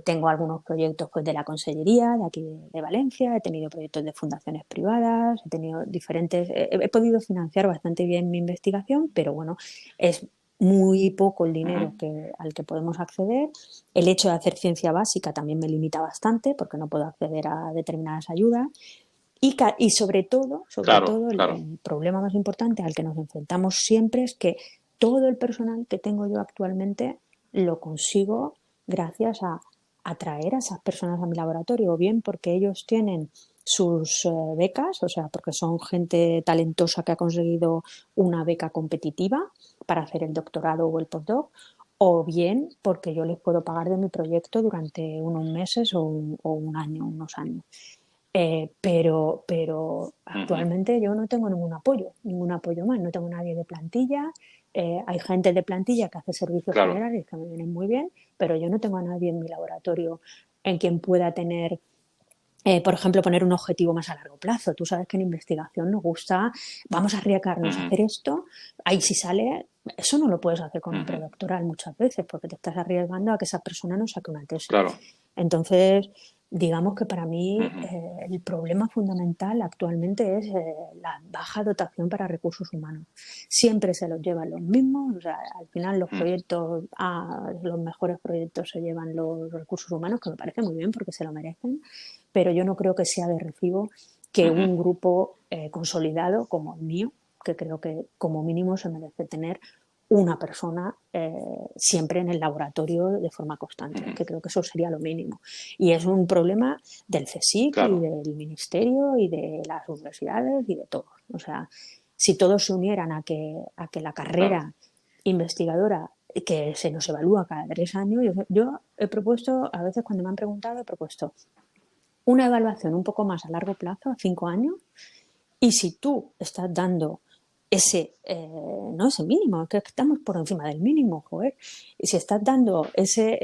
Tengo algunos proyectos pues, de la Consellería de aquí de Valencia, he tenido proyectos de fundaciones privadas, he tenido diferentes, he podido financiar bastante bien mi investigación, pero bueno, es muy poco el Ujú. dinero al que podemos acceder. El hecho de hacer ciencia básica también me limita bastante porque no puedo acceder a determinadas ayudas. Y sobre Claro, todo claro. el problema más importante al que nos enfrentamos siempre es que todo el personal que tengo yo actualmente lo consigo gracias a atraer a esas personas a mi laboratorio, o bien porque ellos tienen sus becas, o sea, porque son gente talentosa que ha conseguido una beca competitiva para hacer el doctorado o el postdoc, o bien porque yo les puedo pagar de mi proyecto durante unos meses o un año, unos años. Pero Ujú. actualmente yo no tengo ningún apoyo más, no tengo nadie de plantilla. Hay gente de plantilla que hace servicios Claro, generales que me vienen muy bien, pero yo no tengo a nadie en mi laboratorio en quien pueda tener, por ejemplo, poner un objetivo más a largo plazo. Tú sabes que en investigación nos gusta, vamos a arriesgarnos a ujú, hacer esto, ahí si sale, eso no lo puedes hacer con un ujú, predoctoral muchas veces, porque te estás arriesgando a que esa persona no saque una tesis. claro, Entonces, digamos que para mí ujú, el problema fundamental actualmente es la baja dotación para recursos humanos. Siempre se los llevan los mismos, o sea, al final los ujú, proyectos, los mejores proyectos se llevan los recursos humanos, que me parece muy bien porque se lo merecen, pero yo no creo que sea de recibo que ujú, un grupo consolidado como el mío, que creo que como mínimo se merece tener una persona siempre en el laboratorio de forma constante, ujú, que creo que eso sería lo mínimo. Y es un problema del CSIC y claro, del ministerio y de las universidades y de todos. O sea, si todos se unieran a que la claro, carrera investigadora que se nos evalúa cada 3 años, yo he propuesto, a veces cuando me han preguntado, he propuesto una evaluación un poco más a largo plazo, a 5 años, y si tú estás dando no ese mínimo, es que estamos por encima del mínimo, joder. Y si estás dando ese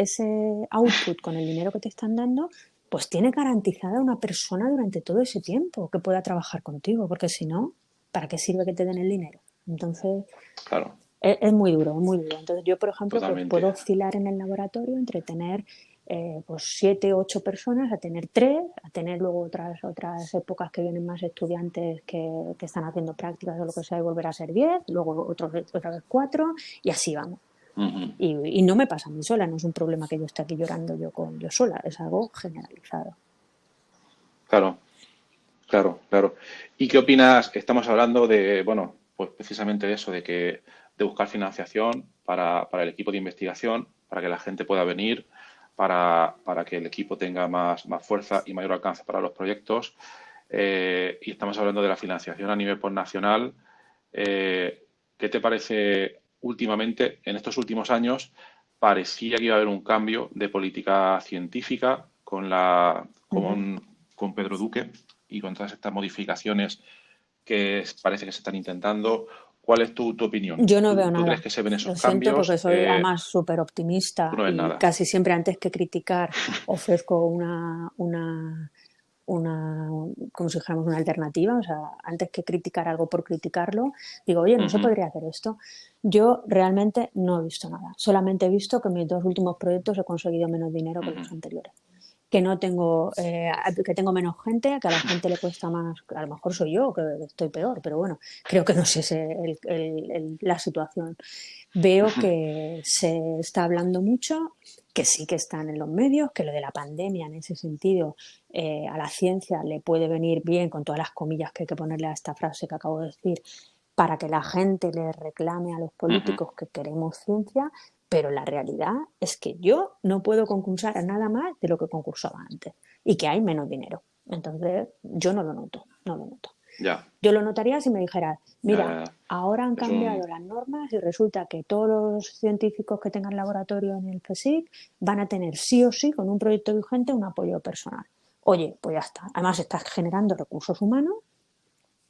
output con el dinero que te están dando, pues tiene garantizada una persona durante todo ese tiempo que pueda trabajar contigo, porque si no, ¿para qué sirve que te den el dinero? Entonces, Claro, es muy duro, es muy duro. Entonces yo, por ejemplo, pues puedo totalmente. oscilar en el laboratorio entre tener pues 7, 8 personas, a tener 3, a tener luego otras épocas que vienen más estudiantes que están haciendo prácticas o lo que sea y volver a ser 10, luego otra vez 4 y así vamos. Ujú. Y no me pasa a mí sola, no es un problema que yo esté aquí llorando yo sola, es algo generalizado. Claro, claro, claro. ¿Y qué opinas? Estamos hablando de, bueno, pues precisamente de eso, de buscar financiación para el equipo de investigación, para que la gente pueda venir, para que el equipo tenga más fuerza y mayor alcance para los proyectos. Y estamos hablando de la financiación a nivel nacional. ¿Qué te parece últimamente, en estos últimos años, parecía que iba a haber un cambio de política científica Ujú. con Pedro Duque y con todas estas modificaciones que parece que se están intentando? ¿Cuál es tu opinión? Yo no veo ¿Tú crees nada. que se ven Lo esos siento porque cambios? soy además súper Tú optimista no ves y nada. casi siempre antes que criticar ofrezco como si dijéramos una alternativa. O sea, antes que criticar algo por criticarlo, digo, oye, no se Ujú, podría hacer esto. Yo realmente no he visto nada. Solamente he visto que en mis 2 últimos proyectos he conseguido menos dinero que ujú. los anteriores. Que tengo menos gente, que a la gente le cuesta más, a lo mejor soy yo, que estoy peor, pero bueno, creo que no es ese la situación. Veo que se está hablando mucho, que sí que están en los medios, que lo de la pandemia en ese sentido a la ciencia le puede venir bien, con todas las comillas que hay que ponerle a esta frase que acabo de decir, para que la gente le reclame a los Ujú. políticos que queremos ciencia, pero la realidad es que yo no puedo concursar a nada más de lo que concursaba antes y que hay menos dinero. Entonces, yo no lo noto, no lo noto. Ya, Yo lo notaría si me dijeras, ya, mira, ya, ya. ahora han Es un... cambiado las normas y resulta que todos los científicos que tengan laboratorio en el CSIC van a tener sí o sí, con un proyecto vigente, un apoyo personal. Oye, pues ya está. Además, estás generando recursos humanos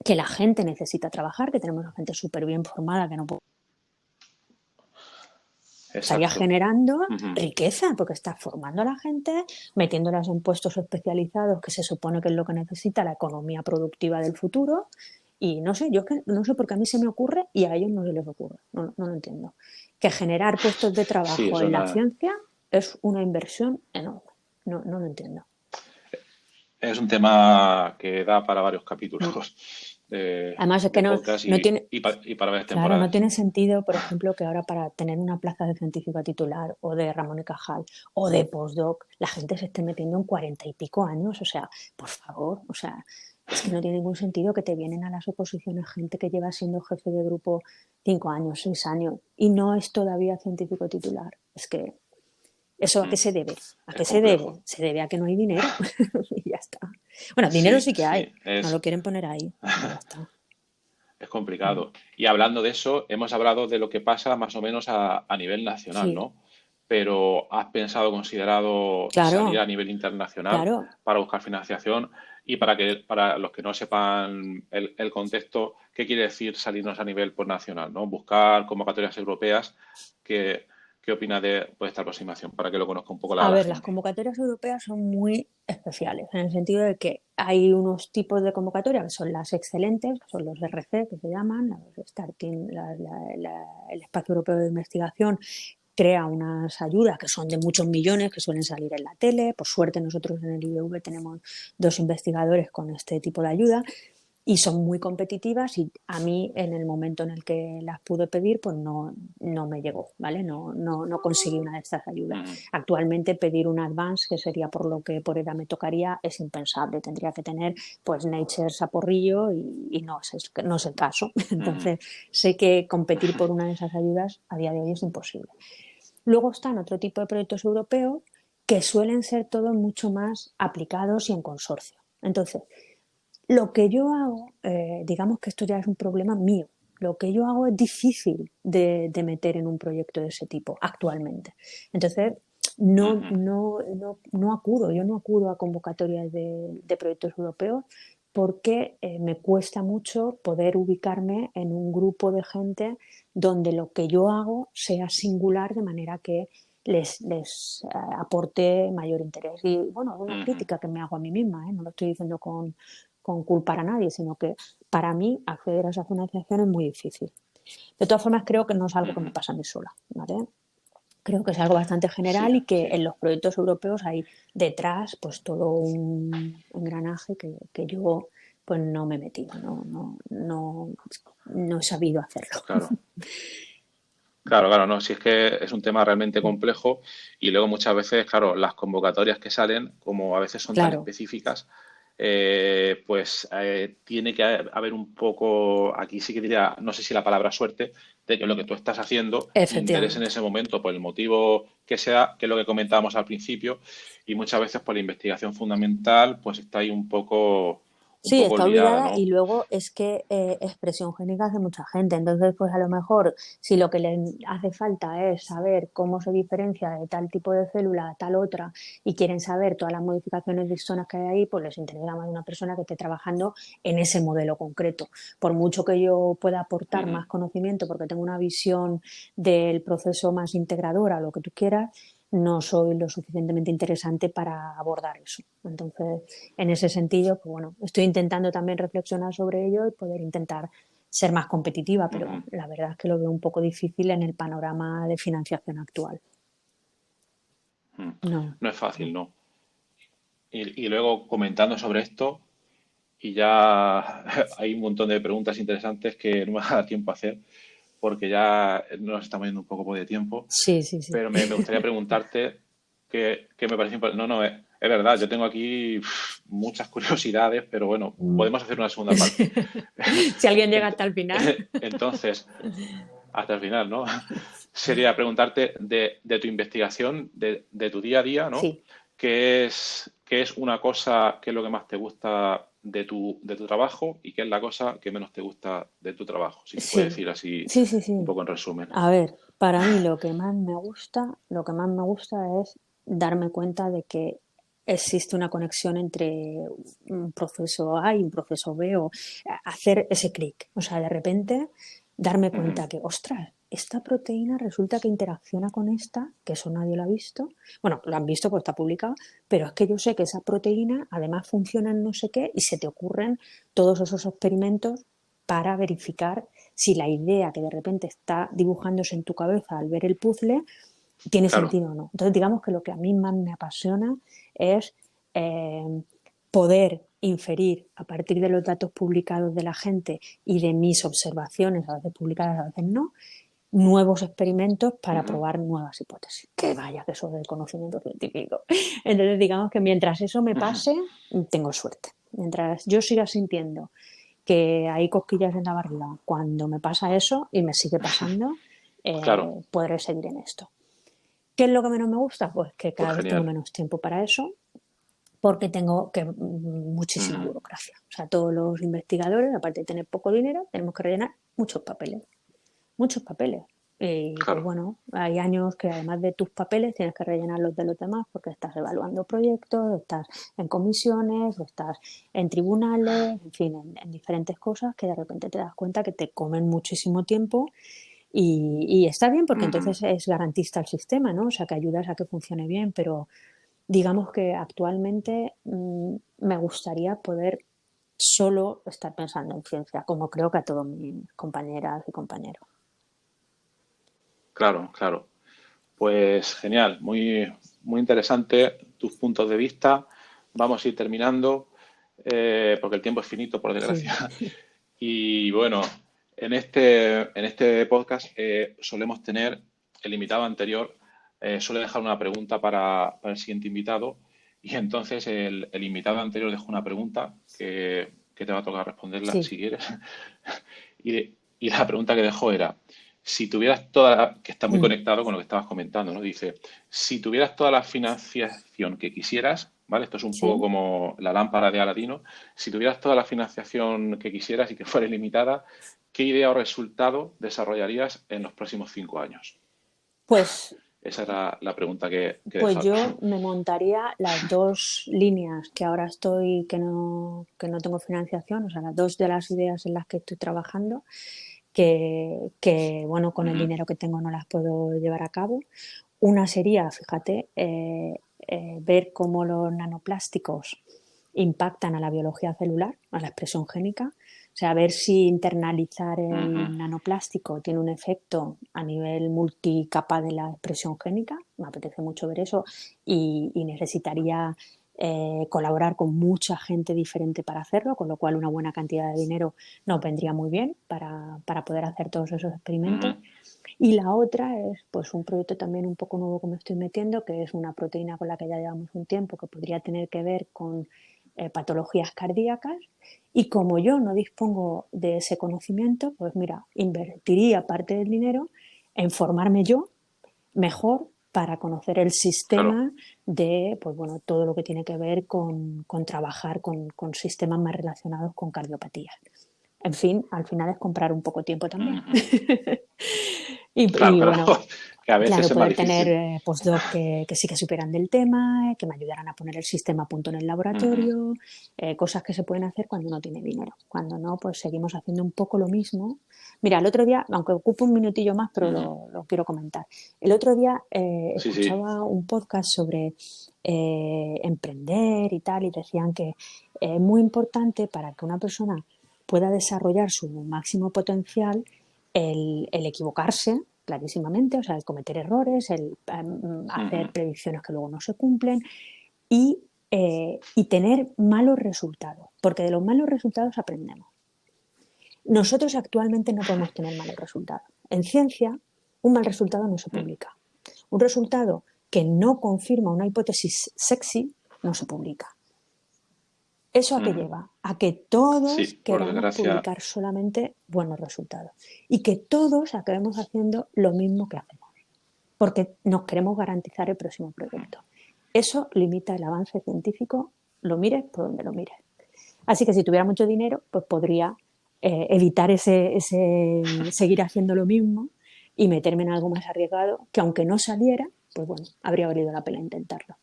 que la gente necesita trabajar, que tenemos a gente súper bien formada que no puede. Estaría Exacto. generando Ujú. riqueza porque está formando a la gente, metiéndolas en puestos especializados que se supone que es lo que necesita la economía productiva del futuro. Y no sé, yo es que no sé por qué a mí se me ocurre y a ellos no se les ocurre. No, no lo entiendo. Que generar puestos de Sí, trabajo en la ciencia es una inversión enorme. No, no lo entiendo. es un tema que da para varios capítulos Mm. Además es que de podcast no tiene, y para varias claro, no temporadas. tiene sentido, por ejemplo, que ahora para tener una plaza de científica titular o de Ramón y Cajal o de postdoc, la gente se esté metiendo en 40 y pico años. O sea, por favor, o sea, es que no tiene ningún sentido que te vienen a las oposiciones gente que lleva siendo jefe de grupo 5 años, 6 años y no es todavía científico titular. Es que, ¿eso a qué Mm. se debe? ¿A Es qué se debe? complejo. Se debe a que no hay dinero y ya está. Bueno, dinero Sí, sí que hay, sí, no lo quieren poner ahí y ya está. es Mm. complicado. Y hablando de eso, hemos hablado de lo que pasa más o menos a nivel nacional, Sí, ¿no? Pero ¿has pensado, considerado salir claro, a nivel internacional claro. para buscar financiación? Y para los que no sepan el contexto, ¿qué quiere decir salirnos a nivel nacional, ¿no? Buscar convocatorias europeas. ¿Qué, qué opina de esta aproximación? Para que lo conozca un poco A la ver, las gente. convocatorias europeas son muy especiales, en el sentido de que hay unos tipos de convocatorias que son las excelentes, que son los RC, que se llaman, los Starting, el Espacio Europeo de Investigación crea unas ayudas que son de muchos millones, que suelen salir en la tele. Por suerte nosotros en el IBV tenemos 2 investigadores con este tipo de ayuda y son muy competitivas y a mí en el momento en el que las pude pedir pues no me llegó, ¿vale? No conseguí una de estas ayudas. Ujú, Actualmente pedir un advance, que sería por lo que por edad me tocaría, es impensable. Tendría que tener pues Nature Saporrillo y no es el caso. ujú, Entonces sé que competir por una de esas ayudas a día de hoy es imposible. Luego están otro tipo de proyectos europeos que suelen ser todos mucho más aplicados y en consorcio. Entonces, lo que yo hago, digamos que esto ya es un problema mío. Lo que yo hago es difícil de meter en un proyecto de ese tipo actualmente. Entonces, ujú. no acudo, yo no acudo a convocatorias de proyectos europeos porque me cuesta mucho poder ubicarme en un grupo de gente donde lo que yo hago sea singular de manera que les aporte mayor interés. Y bueno, es una Ujú, crítica que me hago a mí misma, ¿eh? No lo estoy diciendo con culpar a nadie, sino que para mí acceder a esa financiación es muy difícil. De todas formas, creo que no es algo que me ujú. pasa a mí sola, ¿vale? Creo que es algo bastante Sí, general y que sí. en los proyectos europeos hay detrás pues todo un engranaje que yo pues no me he metido, no he sabido hacerlo. Claro. Claro, claro, no, si es que es un tema realmente complejo y luego muchas veces, claro, las convocatorias que salen, como a veces son tan Claro, específicas, pues tiene que haber un poco, aquí sí que diría, no sé si la palabra suerte, de que lo que tú estás haciendo interese en efectivamente. ese momento por el motivo que sea, que es lo que comentábamos al principio, y muchas veces por la investigación fundamental, pues está ahí un Sí, poco está olvidada, olvidada y ¿no? luego es que expresión génica hace mucha gente. Entonces, pues a lo mejor si lo que le hace falta es saber cómo se diferencia de tal tipo de célula a tal otra y quieren saber todas las modificaciones de histonas que hay ahí, pues les interesa más una persona que esté trabajando en ese modelo concreto. Por mucho que yo pueda aportar Ujú, más conocimiento porque tengo una visión del proceso más integradora, lo que tú quieras, no soy lo suficientemente interesante para abordar eso. Entonces, en ese sentido, pues bueno, estoy intentando también reflexionar sobre ello y poder intentar ser más competitiva, pero ujú, la verdad es que lo veo un poco difícil en el panorama de financiación actual. ujú. No, No es no. fácil, ¿no? Y luego comentando sobre esto, y ya hay un montón de preguntas interesantes que no me da tiempo a hacer porque ya nos estamos yendo un poco de tiempo, Sí, sí, sí. pero me gustaría preguntarte que me parece importante. No, no, es verdad, yo tengo aquí muchas curiosidades, pero bueno, Mm. podemos hacer una segunda parte. Si alguien llega Ent- hasta el final. Entonces, hasta el final, ¿no? Sería preguntarte de tu investigación, de tu día a día, ¿no? Sí, Qué es una cosa, qué es lo que más te gusta de tu trabajo y qué es la cosa que menos te gusta de tu trabajo? Si se puede sí, decir así sí, sí, un sí. poco en resumen. A ver, para mí lo que más me gusta es darme cuenta de que existe una conexión entre un proceso A y un proceso B o hacer ese clic. O sea, de repente darme Ujú, cuenta que, ostras, esta proteína resulta que interacciona con esta, que eso nadie lo ha visto. Bueno, lo han visto porque está publicado, pero es que yo sé que esa proteína además funciona en no sé qué y se te ocurren todos esos experimentos para verificar si la idea que de repente está dibujándose en tu cabeza al ver el puzzle tiene claro. sentido o no. Entonces, digamos que lo que a mí más me apasiona es eh, poder inferir a partir de los datos publicados de la gente y de mis observaciones, a veces publicadas, a veces no, nuevos experimentos para Ujú, probar nuevas hipótesis. Que vaya, que eso del conocimiento científico. Entonces, digamos que mientras eso me ujú, pase, tengo suerte. Mientras yo siga sintiendo que hay cosquillas en la barriga cuando me pasa eso y me sigue pasando, claro, podré seguir en esto. ¿Qué es lo que menos me gusta? Pues que pues cada vez tengo genial. menos tiempo para eso porque tengo que muchísima Ujú, burocracia. O sea, todos los investigadores, aparte de tener poco dinero, tenemos que rellenar muchos papeles, muchos papeles. Y pues claro. bueno, hay años que además de tus papeles tienes que rellenar los de los demás porque estás evaluando proyectos, estás en comisiones, estás en tribunales, en fin, en diferentes cosas que de repente te das cuenta que te comen muchísimo tiempo y está bien porque Ujú, entonces es garantista el sistema, ¿no? O sea, que ayudas a que funcione bien, pero digamos que actualmente me gustaría poder solo estar pensando en ciencia, como creo que a todos mis compañeras y compañeros. claro, claro. Pues genial, muy interesante tus puntos de vista. Vamos a ir terminando porque el tiempo es finito, por Sí, desgracia. Y bueno, en este podcast solemos tener el invitado anterior, suele dejar una pregunta para el siguiente invitado. Y entonces el invitado anterior dejó una pregunta que te va a tocar responderla sí. si quieres. Y la pregunta que dejó era, si tuvieras toda que está muy Mm. conectado con lo que estabas comentando, ¿no? Dice, si tuvieras toda la financiación que quisieras, ¿vale? Esto es un poco Sí, como la lámpara de Aladino. Si tuvieras toda la financiación que quisieras y que fuera ilimitada, ¿qué idea o resultado desarrollarías en los próximos 5 años? pues Esa era la pregunta que Pues dejaba. yo me montaría las dos líneas que ahora estoy, que no tengo financiación, o sea, las dos de las ideas en las que estoy trabajando, bueno, con el Ujú, dinero que tengo no las puedo llevar a cabo. Una sería, fíjate, ver cómo los nanoplásticos impactan a la biología celular, a la expresión génica. O sea, ver si internalizar ujú, el nanoplástico tiene un efecto a nivel multicapa de la expresión génica. Me apetece mucho ver eso y necesitaría colaborar con mucha gente diferente para hacerlo, con lo cual una buena cantidad de dinero nos vendría muy bien para poder hacer todos esos ujú, experimentos. Y la otra es pues un proyecto también un poco nuevo que me estoy metiendo, que es una proteína con la que ya llevamos un tiempo, que podría tener que ver con patologías cardíacas. Y como yo no dispongo de ese conocimiento, pues mira, invertiría parte del dinero en formarme yo mejor para conocer el claro. sistema de pues bueno, todo lo que tiene que ver con trabajar con sistemas más relacionados con cardiopatías. En fin, al final es comprar un poco tiempo también. Ujú. Claro, Y claro. bueno, Que a veces claro, es más poder tener difícil. postdoc que sí que superan del tema, que me ayudaran a poner el sistema a punto en el Ujú, laboratorio, cosas que se pueden hacer cuando uno tiene dinero. Cuando no, pues seguimos haciendo un poco lo mismo. Mira, el otro día, aunque ocupe un minutillo más, pero ujú. lo quiero comentar. El otro día Sí, sí. escuchaba un podcast sobre emprender y tal, y decían que es muy importante para que una persona pueda desarrollar su máximo potencial el equivocarse clarísimamente, o sea, el cometer errores, el hacer Ujú. predicciones que luego no se cumplen y tener malos resultados, porque de los malos resultados aprendemos. Nosotros actualmente no podemos tener malos resultados. En ciencia, un mal resultado no se publica. Un resultado que no confirma una hipótesis sexy no se publica. ¿Eso a qué Ujú. lleva? A que todos Sí, por queramos desgracia, publicar solamente buenos resultados y que todos acabemos haciendo lo mismo que hacemos, porque nos queremos garantizar el próximo producto. Eso limita el avance científico, lo mires por donde lo mires. Así que si tuviera mucho dinero, pues podría evitar ese seguir haciendo lo mismo y meterme en algo más arriesgado, que aunque no saliera, pues bueno, habría valido la pena intentarlo.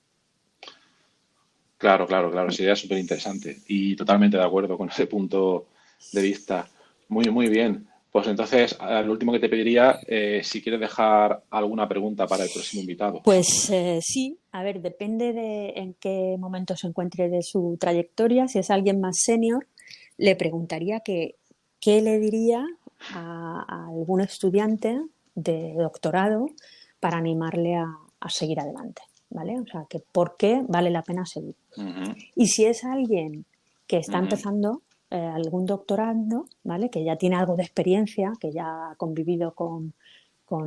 claro, claro, claro, esa idea es súper interesante y totalmente de acuerdo con ese punto de vista. Muy, muy bien. Pues entonces, lo último que te pediría, si quieres dejar alguna pregunta para el próximo invitado. Pues sí, a ver, depende de en qué momento se encuentre de su trayectoria. Si es alguien más senior, le preguntaría qué le diría a algún estudiante de doctorado para animarle a seguir adelante, ¿vale? O sea, que por qué vale la pena seguir. Ujú, Y si es alguien que está ujú, empezando algún doctorando, ¿vale? Que ya tiene algo de experiencia, que ya ha convivido con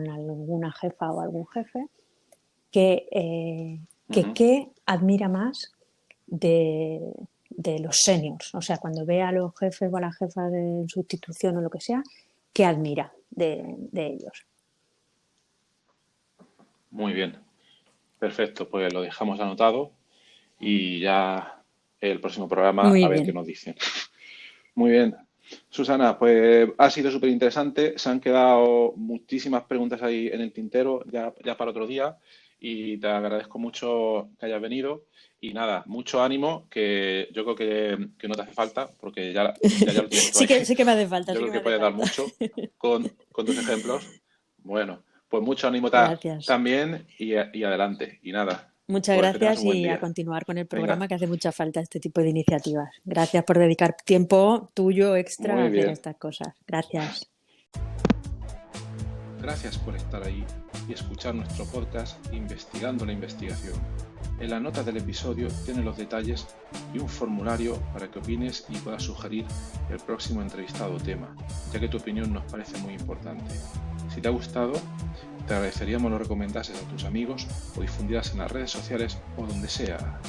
alguna jefa o algún jefe, que, eh, ujú. qué admira más de los seniors. O sea, cuando ve a los jefes o a la jefa de sustitución o lo que sea, ¿qué admira de ellos? Muy bien. Perfecto, pues lo dejamos anotado y ya el próximo programa Muy a ver qué bien. nos dicen. Muy bien. Susana, pues ha sido súper interesante. Se han quedado muchísimas preguntas ahí en el tintero ya para otro día y te agradezco mucho que hayas venido. Y nada, mucho ánimo, que yo creo que no te hace falta porque ya lo tienes todo ahí. Sí que me hace falta, Yo sí creo que me que hace puedes dar falta. mucho con tus ejemplos. Bueno, pues mucho ánimo Gracias. también y adelante. Y nada, Muchas pues que tengas gracias un buen y a día. continuar con el programa, Venga, que hace mucha falta este tipo de iniciativas. Gracias por dedicar tiempo tuyo extra a muy hacer bien. estas cosas. Gracias. Gracias por estar ahí y escuchar nuestro podcast Investigando la Investigación. En la nota del episodio tiene los detalles y un formulario para que opines y puedas sugerir el próximo entrevistado o tema, ya que tu opinión nos parece muy importante. Si te ha gustado, te agradeceríamos lo recomendases a tus amigos o difundieras en las redes sociales o donde sea.